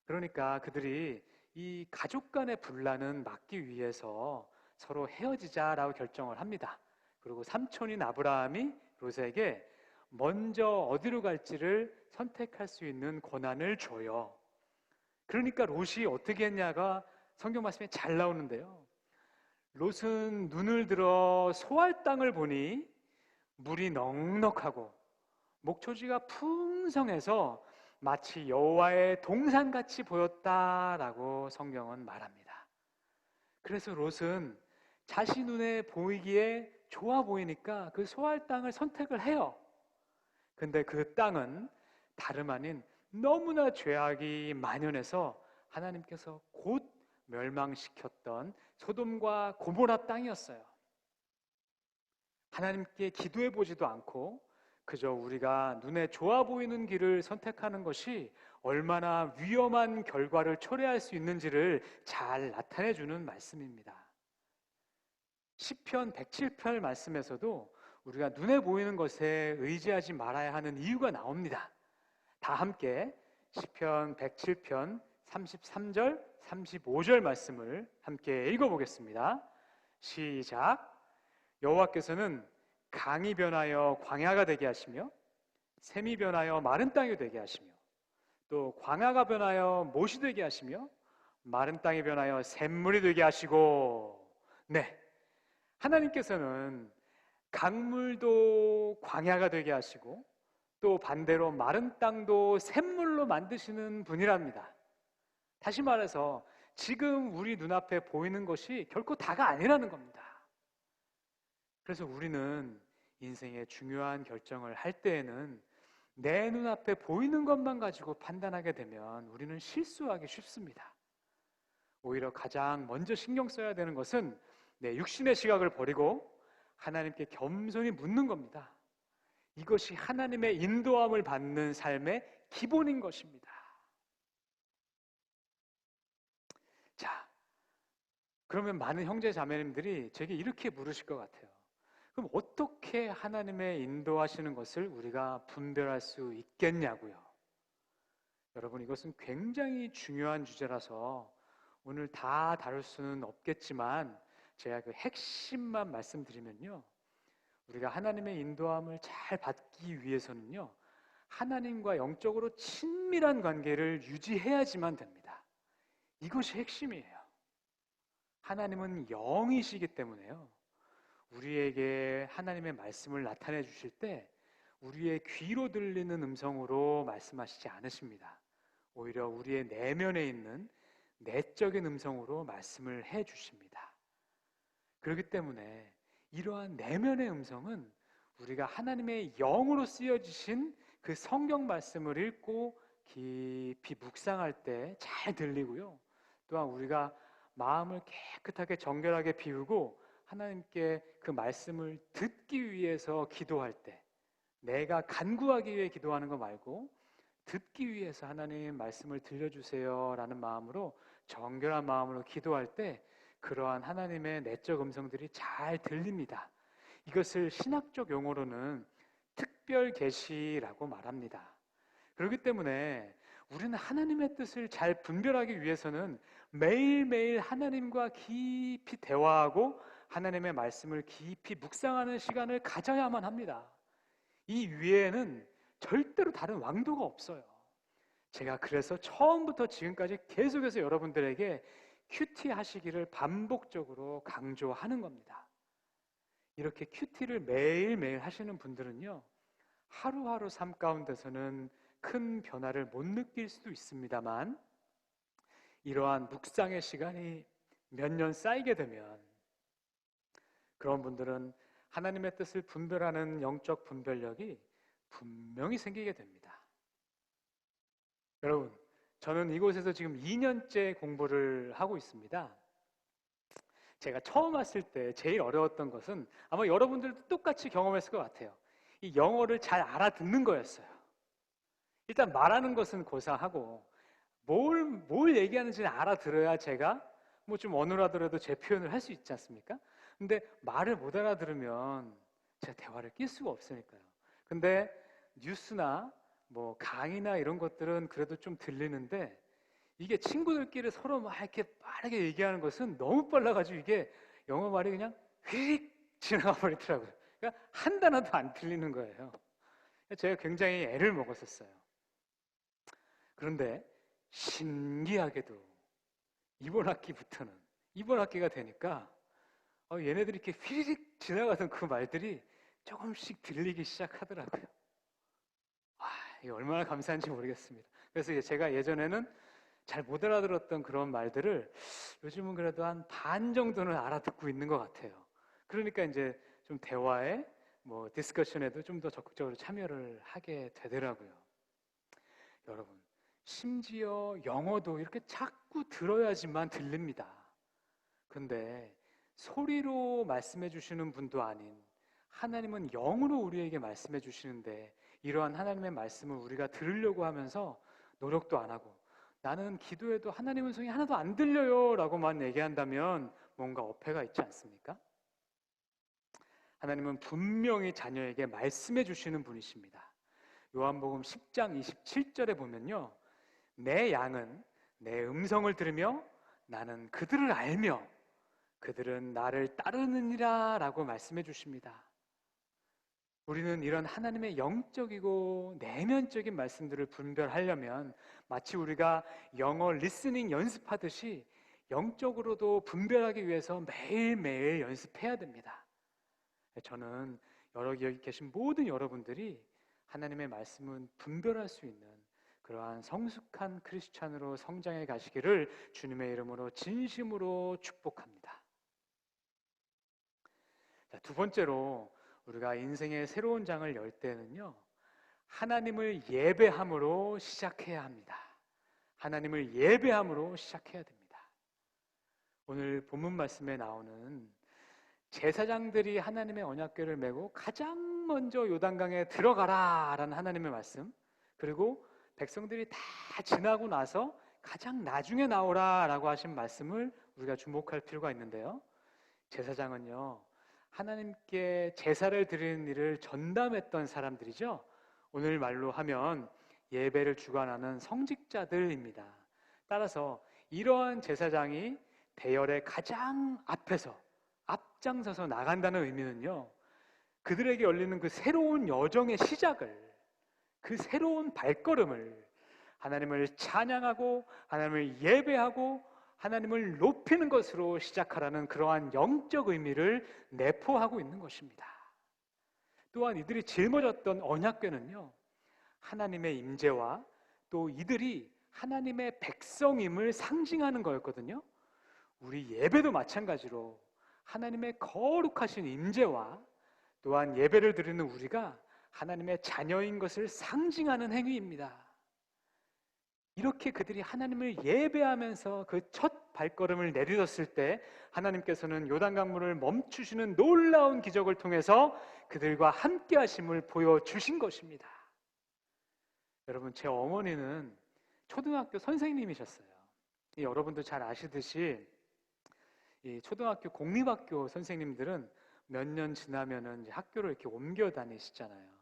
그러니까 그들이 이 가족 간의 분란은 막기 위해서 서로 헤어지자라고 결정을 합니다. 그리고 삼촌인 아브라함이 롯에게 먼저 어디로 갈지를 선택할 수 있는 권한을 줘요. 그러니까 롯이 어떻게 했냐가 성경 말씀에 잘 나오는데요. 롯은 눈을 들어 소알 땅을 보니 물이 넉넉하고 목초지가 풍성해서 마치 여호와의 동산같이 보였다라고 성경은 말합니다. 그래서 롯은 자신 눈에 보이기에 좋아 보이니까 그 소알 땅을 선택을 해요. 근데 그 땅은 다름 아닌 너무나 죄악이 만연해서 하나님께서 곧 멸망시켰던 소돔과 고모라 땅이었어요. 하나님께 기도해 보지도 않고 그저 우리가 눈에 좋아 보이는 길을 선택하는 것이 얼마나 위험한 결과를 초래할 수 있는지를 잘 나타내 주는 말씀입니다. 시편 107편 말씀에서도 우리가 눈에 보이는 것에 의지하지 말아야 하는 이유가 나옵니다. 다 함께 시편 107편 33절, 35절 말씀을 함께 읽어보겠습니다. 시작. 여호와께서는 강이 변하여 광야가 되게 하시며 샘이 변하여 마른 땅이 되게 하시며 또 광야가 변하여 못이 되게 하시며 마른 땅이 변하여 샘물이 되게 하시고, 네, 하나님께서는 강물도 광야가 되게 하시고 또 반대로 마른 땅도 샘물로 만드시는 분이랍니다. 다시 말해서 지금 우리 눈앞에 보이는 것이 결코 다가 아니라는 겁니다. 그래서 우리는 인생의 중요한 결정을 할 때에는 내 눈앞에 보이는 것만 가지고 판단하게 되면 우리는 실수하기 쉽습니다. 오히려 가장 먼저 신경 써야 되는 것은 내 육신의 시각을 버리고 하나님께 겸손히 묻는 겁니다. 이것이 하나님의 인도함을 받는 삶의 기본인 것입니다. 자, 그러면 많은 형제 자매님들이 제게 이렇게 물으실 것 같아요. 그럼 어떻게 하나님의 인도하시는 것을 우리가 분별할 수 있겠냐고요. 여러분, 이것은 굉장히 중요한 주제라서 오늘 다 다룰 수는 없겠지만 제가 그 핵심만 말씀드리면요, 우리가 하나님의 인도함을 잘 받기 위해서는요, 하나님과 영적으로 친밀한 관계를 유지해야지만 됩니다. 이것이 핵심이에요. 하나님은 영이시기 때문에요, 우리에게 하나님의 말씀을 나타내 주실 때 우리의 귀로 들리는 음성으로 말씀하시지 않으십니다. 오히려 우리의 내면에 있는 내적인 음성으로 말씀을 해 주십니다. 그렇기 때문에 이러한 내면의 음성은 우리가 하나님의 영으로 쓰여지신 그 성경 말씀을 읽고 깊이 묵상할 때 잘 들리고요. 또한 우리가 마음을 깨끗하게 정결하게 비우고 하나님께 그 말씀을 듣기 위해서 기도할 때, 내가 간구하기 위해 기도하는 거 말고 듣기 위해서 하나님 말씀을 들려주세요 라는 마음으로, 정결한 마음으로 기도할 때 그러한 하나님의 내적 음성들이 잘 들립니다. 이것을 신학적 용어로는 특별 계시라고 말합니다. 그렇기 때문에 우리는 하나님의 뜻을 잘 분별하기 위해서는 매일매일 하나님과 깊이 대화하고 하나님의 말씀을 깊이 묵상하는 시간을 가져야만 합니다. 이 위에는 절대로 다른 왕도가 없어요. 제가 그래서 처음부터 지금까지 계속해서 여러분들에게 큐티 하시기를 반복적으로 강조하는 겁니다. 이렇게 큐티를 매일매일 하시는 분들은요, 하루하루 삶 가운데서는 큰 변화를 못 느낄 수도 있습니다만, 이러한 묵상의 시간이 몇 년 쌓이게 되면 그런 분들은 하나님의 뜻을 분별하는 영적 분별력이 분명히 생기게 됩니다. 여러분, 저는 이곳에서 지금 2년째 공부를 하고 있습니다. 제가 처음 왔을 때 제일 어려웠던 것은 아마 여러분들도 똑같이 경험했을 것 같아요. 이 영어를 잘 알아듣는 거였어요. 일단 말하는 것은 고사하고 뭘 얘기하는지는 알아들어야 제가 뭐 좀 어눌하더라도 제 표현을 할 수 있지 않습니까? 근데 말을 못 알아들으면 제가 대화를 낄 수가 없으니까요. 근데 뉴스나 뭐 강의나 이런 것들은 그래도 좀 들리는데, 이게 친구들끼리 서로 막 이렇게 빠르게 얘기하는 것은 너무 빨라가지고 이게 영어 말이 그냥 휙 지나가 버리더라고요. 그러니까 한 단어도 안 들리는 거예요. 제가 굉장히 애를 먹었었어요. 그런데 신기하게도 이번 학기가 되니까 얘네들이 이렇게 휘리릭 지나가던 그 말들이 조금씩 들리기 시작하더라고요. 이게 얼마나 감사한지 모르겠습니다. 그래서 제가 예전에는 잘 못 알아들었던 그런 말들을 요즘은 그래도 한 반 정도는 알아듣고 있는 것 같아요. 그러니까 이제 좀 대화에 뭐 디스커션에도 좀 더 적극적으로 참여를 하게 되더라고요. 여러분, 심지어 영어도 이렇게 자꾸 들어야지만 들립니다. 근데 소리로 말씀해 주시는 분도 아닌 하나님은 영으로 우리에게 말씀해 주시는데, 이러한 하나님의 말씀을 우리가 들으려고 하면서 노력도 안 하고, 나는 기도해도 하나님의 음성이 하나도 안 들려요 라고만 얘기한다면 뭔가 어폐가 있지 않습니까? 하나님은 분명히 자녀에게 말씀해 주시는 분이십니다. 요한복음 10장 27절에 보면요, 내 양은 내 음성을 들으며 나는 그들을 알며 그들은 나를 따르느니라 라고 말씀해 주십니다. 우리는 이런 하나님의 영적이고 내면적인 말씀들을 분별하려면 마치 우리가 영어 리스닝 연습하듯이 영적으로도 분별하기 위해서 매일매일 연습해야 됩니다. 저는 여기 계신 모든 여러분들이 하나님의 말씀은 분별할 수 있는 그러한 성숙한 크리스찬으로 성장해 가시기를 주님의 이름으로 진심으로 축복합니다. 자, 두 번째로 우리가 인생의 새로운 장을 열 때는요, 하나님을 예배함으로 시작해야 합니다. 하나님을 예배함으로 시작해야 됩니다. 오늘 본문 말씀에 나오는 제사장들이 하나님의 언약궤를 메고 가장 먼저 요단강에 들어가라 라는 하나님의 말씀, 그리고 백성들이 다 지나고 나서 가장 나중에 나오라 라고 하신 말씀을 우리가 주목할 필요가 있는데요, 제사장은요, 하나님께 제사를 드리는 일을 전담했던 사람들이죠. 오늘 말로 하면 예배를 주관하는 성직자들입니다. 따라서 이러한 제사장이 대열의 가장 앞장서서 나간다는 의미는요, 그들에게 열리는 그 새로운 여정의 시작을, 그 새로운 발걸음을 하나님을 찬양하고 하나님을 예배하고 하나님을 높이는 것으로 시작하라는 그러한 영적 의미를 내포하고 있는 것입니다. 또한 이들이 짊어졌던 언약궤는요, 하나님의 임재와 또 이들이 하나님의 백성임을 상징하는 거였거든요. 우리 예배도 마찬가지로 하나님의 거룩하신 임재와 또한 예배를 드리는 우리가 하나님의 자녀인 것을 상징하는 행위입니다. 이렇게 그들이 하나님을 예배하면서 그 첫 발걸음을 내딛었을 때 하나님께서는 요단강물을 멈추시는 놀라운 기적을 통해서 그들과 함께 하심을 보여주신 것입니다. 여러분, 제 어머니는 초등학교 선생님이셨어요. 여러분도 잘 아시듯이 이 초등학교 공립학교 선생님들은 몇 년 지나면은 이제 학교를 이렇게 옮겨 다니시잖아요.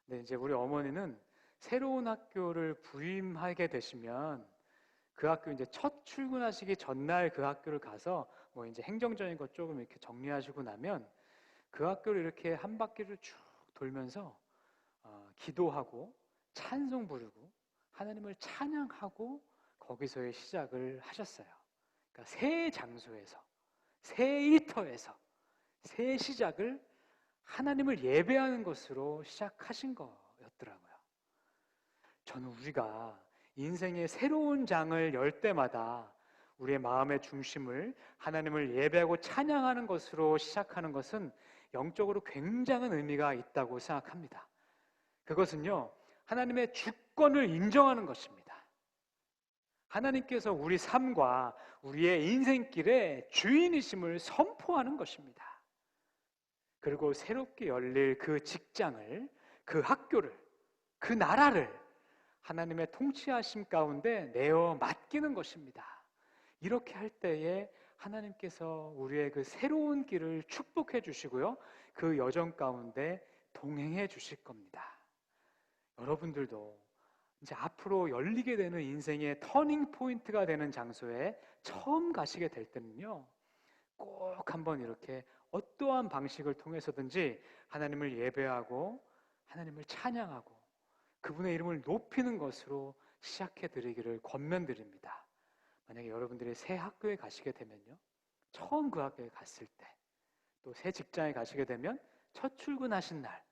근데 이제 우리 어머니는 새로운 학교를 부임하게 되시면 그 학교 이제 첫 출근하시기 전날 그 학교를 가서 뭐 이제 행정적인 것 조금 이렇게 정리하시고 나면 그 학교를 이렇게 한 바퀴를 쭉 돌면서 기도하고 찬송 부르고 하나님을 찬양하고 거기서의 시작을 하셨어요. 그러니까 새 장소에서, 새 일터에서, 새 시작을 하나님을 예배하는 것으로 시작하신 거였더라고요. 저는 우리가 인생의 새로운 장을 열 때마다 우리의 마음의 중심을 하나님을 예배하고 찬양하는 것으로 시작하는 것은 영적으로 굉장한 의미가 있다고 생각합니다. 그것은요, 하나님의 주권을 인정하는 것입니다. 하나님께서 우리 삶과 우리의 인생길의 주인이심을 선포하는 것입니다. 그리고 새롭게 열릴 그 직장을, 그 학교를, 그 나라를 하나님의 통치하심 가운데 내어 맡기는 것입니다. 이렇게 할 때에 하나님께서 우리의 그 새로운 길을 축복해 주시고요, 그 여정 가운데 동행해 주실 겁니다. 여러분들도 이제 앞으로 열리게 되는 인생의 터닝 포인트가 되는 장소에 처음 가시게 될 때는요, 꼭 한번 이렇게 어떠한 방식을 통해서든지 하나님을 예배하고 하나님을 찬양하고 그분의 이름을 높이는 것으로 시작해 드리기를 권면드립니다. 만약에 여러분들이 새 학교에 가시게 되면요, 처음 그 학교에 갔을 때, 또 새 직장에 가시게 되면 첫 출근하신 날,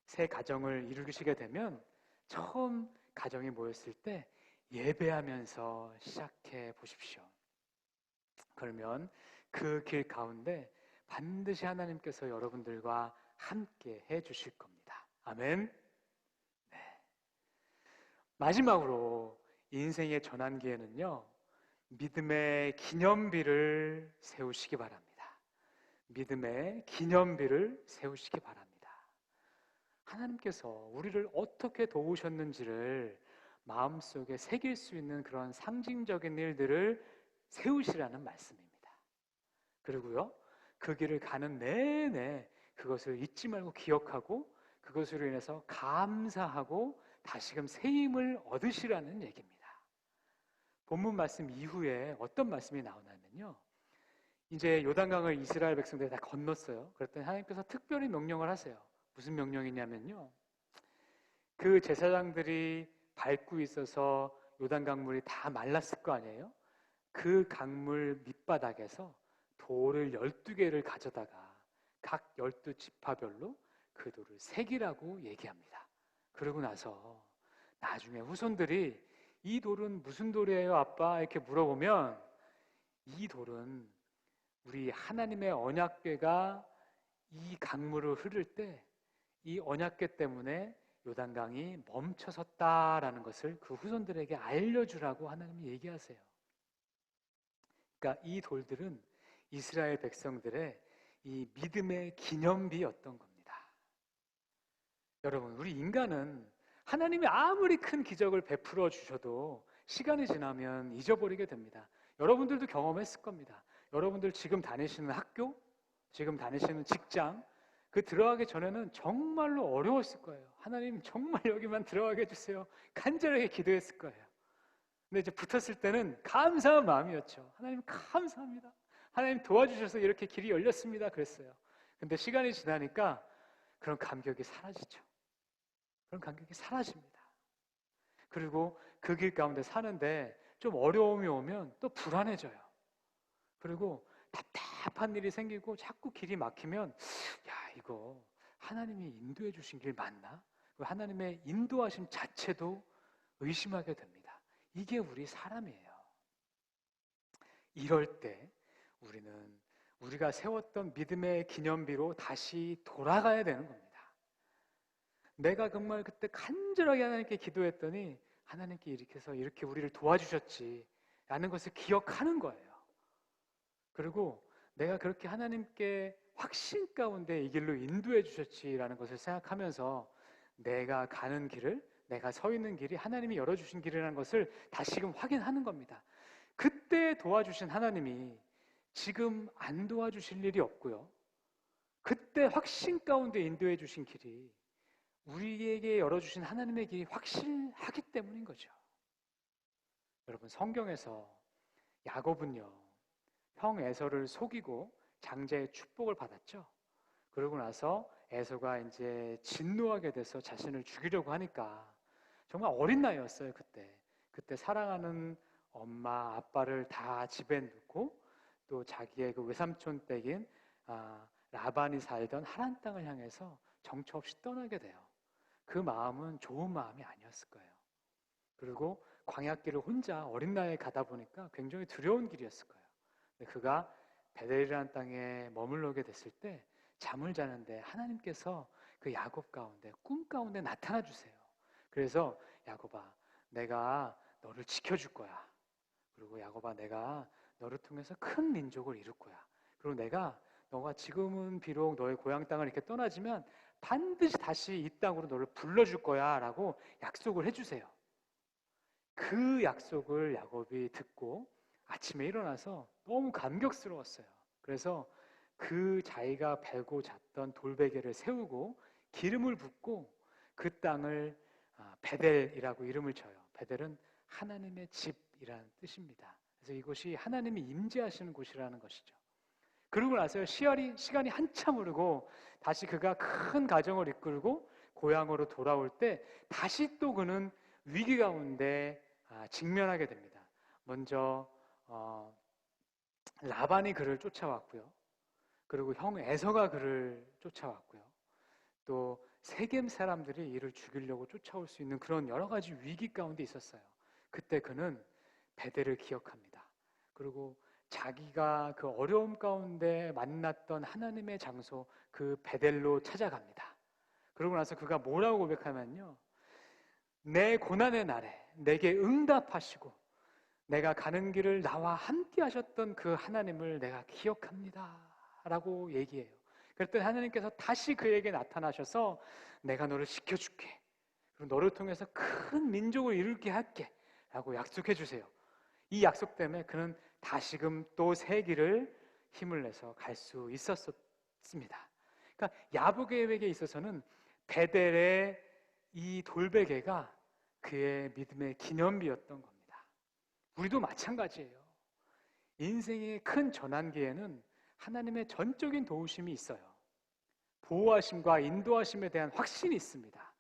새 가정을 이루시게 되면 처음 가정이 모였을 때 예배하면서 시작해 보십시오. 그러면 그 길 가운데 반드시 하나님께서 여러분들과 함께 해 주실 겁니다. 아멘. 네. 마지막으로 인생의 전환기에는요, 믿음의 기념비를 세우시기 바랍니다. 믿음의 기념비를 세우시기 바랍니다. 하나님께서 우리를 어떻게 도우셨는지를 마음속에 새길 수 있는 그런 상징적인 일들을 세우시라는 말씀입니다. 그리고요, 그 길을 가는 내내 그것을 잊지 말고 기억하고 그것으로 인해서 감사하고 다시금 새 힘을 얻으시라는 얘기입니다. 본문 말씀 이후에 어떤 말씀이 나오냐면요, 이제 요단강을 이스라엘 백성들이 다 건넜어요. 그랬더니 하나님께서 특별히 명령을 하세요. 무슨 명령이냐면요, 그 제사장들이 밟고 있어서 요단강 물이 다 말랐을 거 아니에요? 그 강물 밑바닥에서 돌을 12개를 가져다가 각 12지파별로 그 돌을 새기라고 얘기합니다. 그러고 나서 나중에 후손들이 이 돌은 무슨 돌이에요, 아빠? 이렇게 물어보면 이 돌은 우리 하나님의 언약궤가 이 강물을 흐를 때 이 언약궤 때문에 요단강이 멈춰섰다라는 것을 그 후손들에게 알려주라고 하나님이 얘기하세요. 그러니까 이 돌들은 이스라엘 백성들의 이 믿음의 기념비였던 겁니다. 여러분, 우리 인간은 하나님이 아무리 큰 기적을 베풀어 주셔도 시간이 지나면 잊어버리게 됩니다. 여러분들도 경험했을 겁니다. 여러분들 지금 다니시는 학교, 지금 다니시는 직장, 그 들어가기 전에는 정말로 어려웠을 거예요. 하나님 정말 여기만 들어가게 해주세요. 간절하게 기도했을 거예요. 근데 이제 붙었을 때는 감사한 마음이었죠. 하나님 감사합니다. 하나님 도와주셔서 이렇게 길이 열렸습니다. 그랬어요. 근데 시간이 지나니까 그런 감격이 사라지죠. 그런 감격이 사라집니다. 그리고 그 길 가운데 사는데 좀 어려움이 오면 또 불안해져요. 그리고 답답한 일이 생기고 자꾸 길이 막히면 야, 이거 하나님이 인도해 주신 길 맞나? 하나님의 인도하심 자체도 의심하게 됩니다. 이게 우리 사람이에요. 이럴 때 우리는 우리가 세웠던 믿음의 기념비로 다시 돌아가야 되는 겁니다. 내가 정말 그때 간절하게 하나님께 기도했더니 하나님께 이렇게 해서 이렇게 우리를 도와주셨지 라는 것을 기억하는 거예요. 그리고 내가 그렇게 하나님께 확신 가운데 이 길로 인도해 주셨지라는 것을 생각하면서 내가 가는 길을, 내가 서 있는 길이 하나님이 열어주신 길이라는 것을 다시금 확인하는 겁니다. 그때 도와주신 하나님이 지금 안 도와주실 일이 없고요, 그때 확신 가운데 인도해 주신 길이 우리에게 열어주신 하나님의 길이 확실하기 때문인 거죠. 여러분, 성경에서 야곱은요, 형 에서를 속이고 장자의 축복을 받았죠. 그러고 나서 에서가 이제 진노하게 돼서 자신을 죽이려고 하니까 정말 어린 나이였어요. 그때 사랑하는 엄마 아빠를 다 집에 놓고 또 자기의 그 외삼촌 댁인 라반이 살던 하란 땅을 향해서 정처 없이 떠나게 돼요. 그 마음은 좋은 마음이 아니었을 거예요. 그리고 광야길을 혼자 어린 나이에 가다 보니까 굉장히 두려운 길이었을 거예요. 근데 그가 베델이라는 땅에 머물러게 됐을 때 잠을 자는데 하나님께서 그 야곱 가운데 꿈 가운데 나타나 주세요. 그래서 야곱아, 내가 너를 지켜줄 거야. 그리고 야곱아, 내가 너를 통해서 큰 민족을 이룰 거야. 그리고 너가 지금은 비록 너의 고향 땅을 이렇게 떠나지만 반드시 다시 이 땅으로 너를 불러줄 거야 라고 약속을 해주세요. 그 약속을 야곱이 듣고 아침에 일어나서 너무 감격스러웠어요. 그래서 그 자기가 베고 잤던 돌베개를 세우고 기름을 붓고 그 땅을 베델이라고 이름을 쳐요. 베델은 하나님의 집이라는 뜻입니다. 그래서 이곳이 하나님이 임재하시는 곳이라는 것이죠. 그러고 나서 시간이 한참 흐르고 다시 그가 큰 가정을 이끌고 고향으로 돌아올 때 다시 또 그는 위기 가운데 직면하게 됩니다. 먼저 라반이 그를 쫓아왔고요. 그리고 형 에서가 그를 쫓아왔고요. 또 세겜 사람들이 이를 죽이려고 쫓아올 수 있는 그런 여러 가지 위기 가운데 있었어요. 그때 그는 베델을 기억합니다. 그리고 자기가 그 어려움 가운데 만났던 하나님의 장소 그 베델로 찾아갑니다. 그러고 나서 그가 뭐라고 고백하면요, 내 고난의 날에 내게 응답하시고 내가 가는 길을 나와 함께 하셨던 그 하나님을 내가 기억합니다 라고 얘기해요. 그랬더니 하나님께서 다시 그에게 나타나셔서 내가 너를 지켜줄게, 그리고 너를 통해서 큰 민족을 이루게 할게 라고 약속해 주세요. 이 약속 때문에 그는 다시금 또 새 길을 힘을 내서 갈 수 있었습니다. 그러니까 야곱에게 있어서는 베델의 이 돌베개가 그의 믿음의 기념비였던 겁니다. 우리도 마찬가지예요. 인생의 큰 전환기에는 하나님의 전적인 도우심이 있어요. 보호하심과 인도하심에 대한 확신이 있습니다.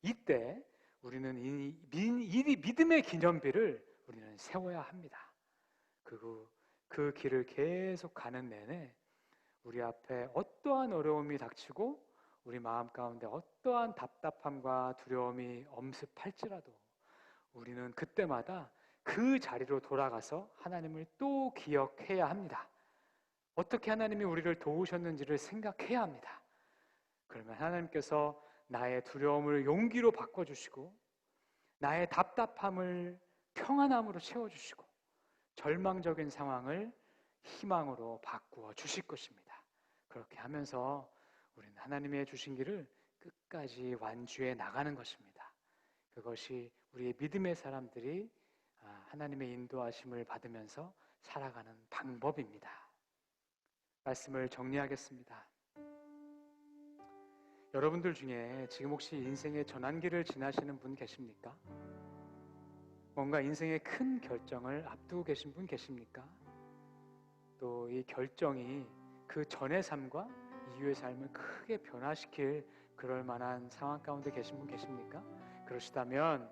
이때 우리는 이 믿음의 기념비를 우리는 세워야 합니다. 그리고 그 길을 계속 가는 내내 우리 앞에 어떠한 어려움이 닥치고 우리 마음 가운데 어떠한 답답함과 두려움이 엄습할지라도 우리는 그때마다 그 자리로 돌아가서 하나님을 또 기억해야 합니다. 어떻게 하나님이 우리를 도우셨는지를 생각해야 합니다. 그러면 하나님께서 나의 두려움을 용기로 바꿔주시고 나의 답답함을 평안함으로 채워주시고 절망적인 상황을 희망으로 바꾸어 주실 것입니다. 그렇게 하면서 우리는 하나님의 주신 길을 끝까지 완주해 나가는 것입니다. 그것이 우리의 믿음의 사람들이 하나님의 인도하심을 받으면서 살아가는 방법입니다. 말씀을 정리하겠습니다. 여러분들 중에 지금 혹시 인생의 전환기를 지나시는 분 계십니까? 뭔가 인생의 큰 결정을 앞두고 계신 분 계십니까? 또 이 결정이 그 전의 삶과 이후의 삶을 크게 변화시킬 그럴 만한 상황 가운데 계신 분 계십니까? 그러시다면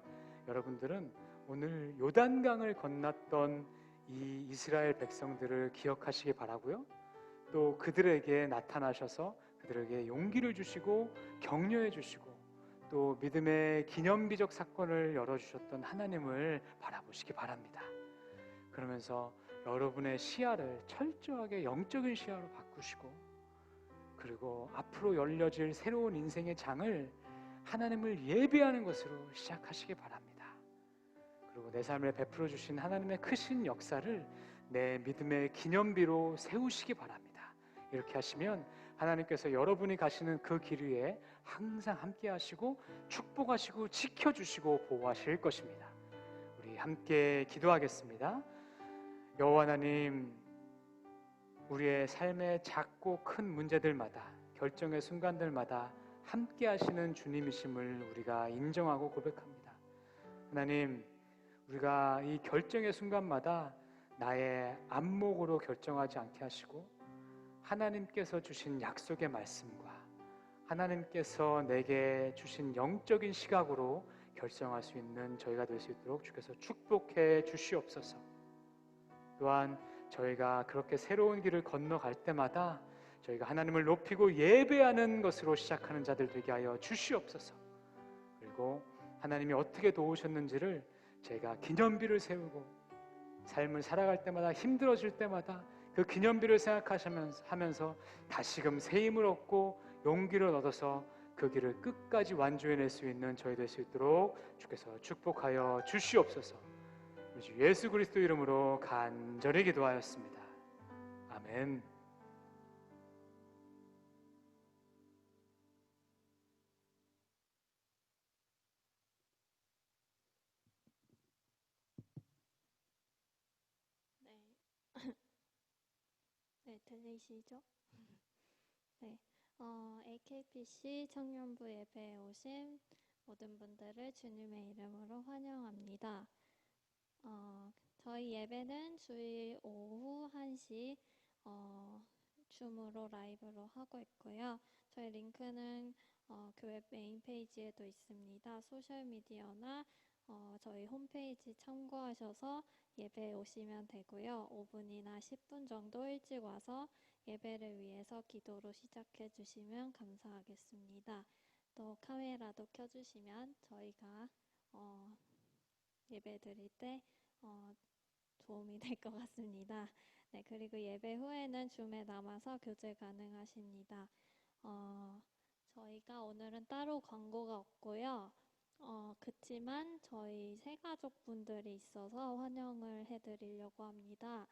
여러분들은 오늘 요단강을 건넜던 이 이스라엘 백성들을 기억하시기 바라고요. 또 그들에게 나타나셔서 그들에게 용기를 주시고 격려해 주시고 또 믿음의 기념비적 사건을 열어주셨던 하나님을 바라보시기 바랍니다. 그러면서 여러분의 시야를 철저하게 영적인 시야로 바꾸시고 그리고 앞으로 열려질 새로운 인생의 장을 하나님을 예배하는 것으로 시작하시기 바랍니다. 그리고 내 삶에 베풀어 주신 하나님의 크신 역사를 내 믿음의 기념비로 세우시기 바랍니다. 이렇게 하시면 하나님께서 여러분이 가시는 그 길 위에 항상 함께 하시고 축복하시고 지켜주시고 보호하실 것입니다. 우리 함께 기도하겠습니다. 여호와 하나님, 우리의 삶의 작고 큰 문제들마다 결정의 순간들마다 함께 하시는 주님이심을 우리가 인정하고 고백합니다. 하나님, 우리가 이 결정의 순간마다 나의 안목으로 결정하지 않게 하시고 하나님께서 주신 약속의 말씀과 하나님께서 내게 주신 영적인 시각으로 결정할 수 있는 저희가 될 수 있도록 주께서 축복해 주시옵소서. 또한 저희가 그렇게 새로운 길을 건너갈 때마다 저희가 하나님을 높이고 예배하는 것으로 시작하는 자들 되게 하여 주시옵소서. 그리고 하나님이 어떻게 도우셨는지를 제가 기념비를 세우고 삶을 살아갈 때마다 힘들어질 때마다 그 기념비를 생각하면서 다시금 새 힘을 얻고 용기를 얻어서 그 길을 끝까지 완주해낼 수 있는 저희 될 수 있도록 주께서 축복하여 주시옵소서. 우리 주 예수 그리스도 이름으로 간절히 기도하였습니다. 아멘. 네. 네, 들리시죠? 네. AKPC 청년부 예배에 오신 모든 분들을 주님의 이름으로 환영합니다. 저희 예배는 주일 오후 1시 줌으로 라이브로 하고 있고요. 저희 링크는 교회 메인 페이지에도 있습니다. 소셜미디어나 저희 홈페이지 참고하셔서 예배에 오시면 되고요. 5분이나 10분 정도 일찍 와서 예배를 위해서 기도로 시작해 주시면 감사하겠습니다. 또 카메라도 켜주시면 저희가 예배 드릴 때 도움이 될 것 같습니다. 네, 그리고 예배 후에는 줌에 남아서 교제 가능하십니다. 저희가 오늘은 따로 광고가 없고요. 그치만 저희 새가족분들이 있어서 환영을 해드리려고 합니다.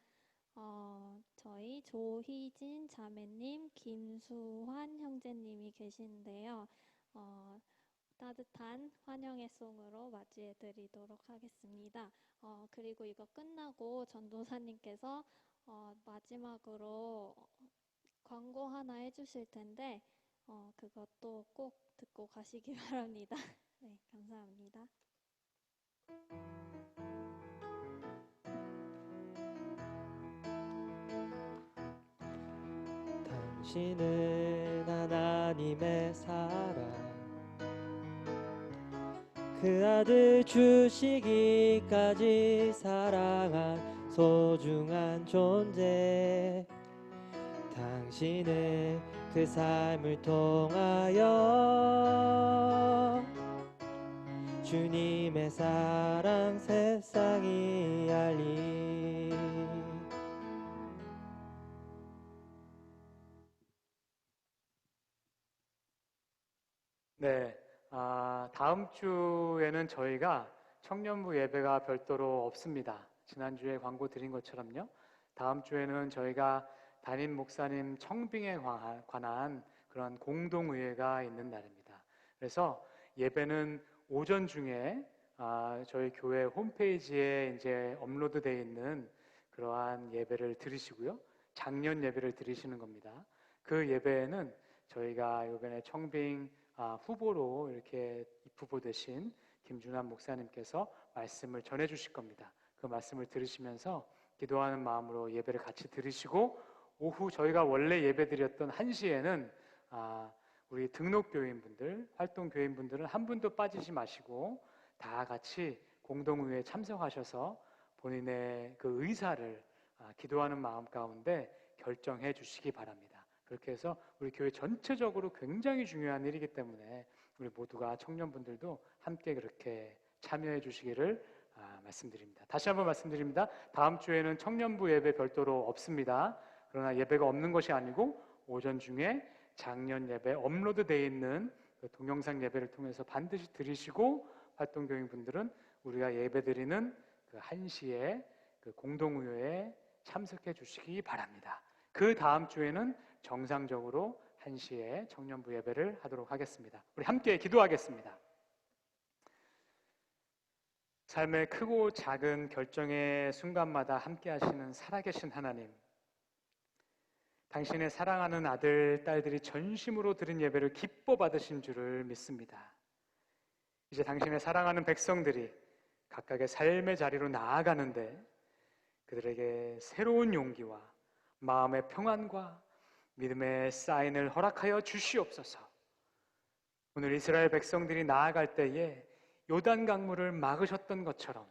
저희 조희진 자매님, 김수환 형제님이 계신데요. 따뜻한 환영의 송으로 맞이해드리도록 하겠습니다. 그리고 이거 끝나고 전도사님께서 마지막으로 광고 하나 해주실 텐데 그것도 꼭 듣고 가시기 바랍니다. 네, 감사합니다. 당신은 하나님의 사랑, 그 아들 주시기까지 사랑한 소중한 존재. 당신의 그 삶을 통하여 주님의 사랑 세상이 알리. 네, 다음 주에는 저희가 청년부 예배가 별도로 없습니다. 지난주에 광고 드린 것처럼요. 다음 주에는 저희가 담임 목사님 청빙에 관한 그런 공동의회가 있는 날입니다. 그래서 예배는 오전 중에 저희 교회 홈페이지에 이제 업로드되어 있는 그러한 예배를 들으시고요. 작년 예배를 들으시는 겁니다. 그 예배에는 저희가 이번에 청빙 후보로 이렇게 입후보되신 김준환 목사님께서 말씀을 전해 주실 겁니다. 그 말씀을 들으시면서 기도하는 마음으로 예배를 같이 들으시고 오후 저희가 원래 예배 드렸던 1시에는 우리 등록교인분들, 활동교인분들은 한 분도 빠지지 마시고 다 같이 공동의회에 참석하셔서 본인의 그 의사를 기도하는 마음 가운데 결정해 주시기 바랍니다. 그렇게 해서 우리 교회 전체적으로 굉장히 중요한 일이기 때문에 우리 모두가 청년분들도 함께 그렇게 참여해 주시기를 말씀드립니다. 다시 한번 말씀드립니다. 다음 주에는 청년부 예배 별도로 없습니다. 그러나 예배가 없는 것이 아니고 오전 중에 작년 예배 업로드되어 있는 그 동영상 예배를 통해서 반드시 들으시고 활동교인분들은 우리가 예배 드리는 그 1시에 그 공동의회에 참석해 주시기 바랍니다. 그 다음 주에는 정상적으로 1시에 청년부 예배를 하도록 하겠습니다. 우리 함께 기도하겠습니다. 삶의 크고 작은 결정의 순간마다 함께 하시는 살아계신 하나님, 당신의 사랑하는 아들, 딸들이 전심으로 드린 예배를 기뻐 받으신 줄을 믿습니다. 이제 당신의 사랑하는 백성들이 각각의 삶의 자리로 나아가는데 그들에게 새로운 용기와 마음의 평안과 믿음의 사인을 허락하여 주시옵소서. 오늘 이스라엘 백성들이 나아갈 때에 요단 강물을 막으셨던 것처럼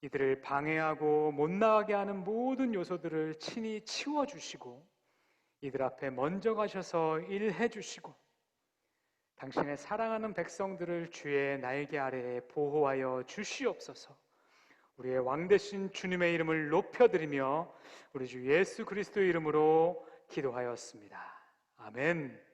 이들을 방해하고 못 나가게 하는 모든 요소들을 친히 치워주시고 이들 앞에 먼저 가셔서 일해 주시고 당신의 사랑하는 백성들을 주의 날개 아래에 보호하여 주시옵소서. 우리의 왕 되신 주님의 이름을 높여드리며 우리 주 예수 그리스도의 이름으로 기도하였습니다. 아멘.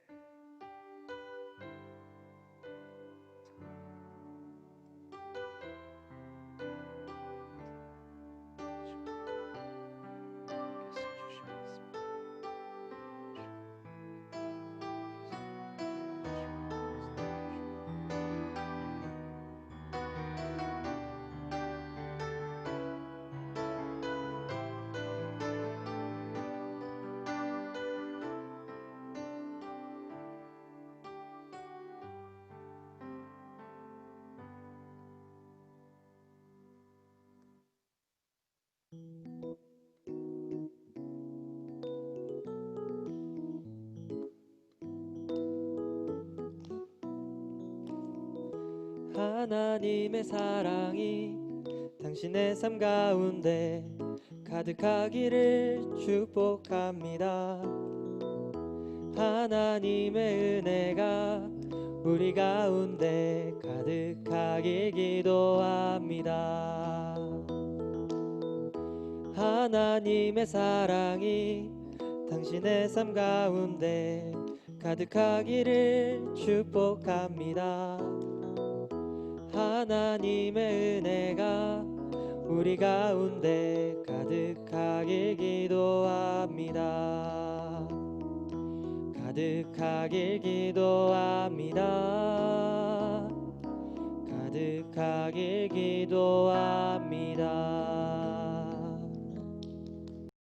하나님의 사랑이 당신의 삶 가운데 가득하기를 축복합니다. 하나님의 은혜가 우리 가운데 가득하길 기도합니다. 하나님의 사랑이 당신의 삶 가운데 가득하기를 축복합니다. 하나님의 은혜가 우리 가운데 가득하길 기도합니다. 가득하길 기도합니다. 가득하길 기도합니다.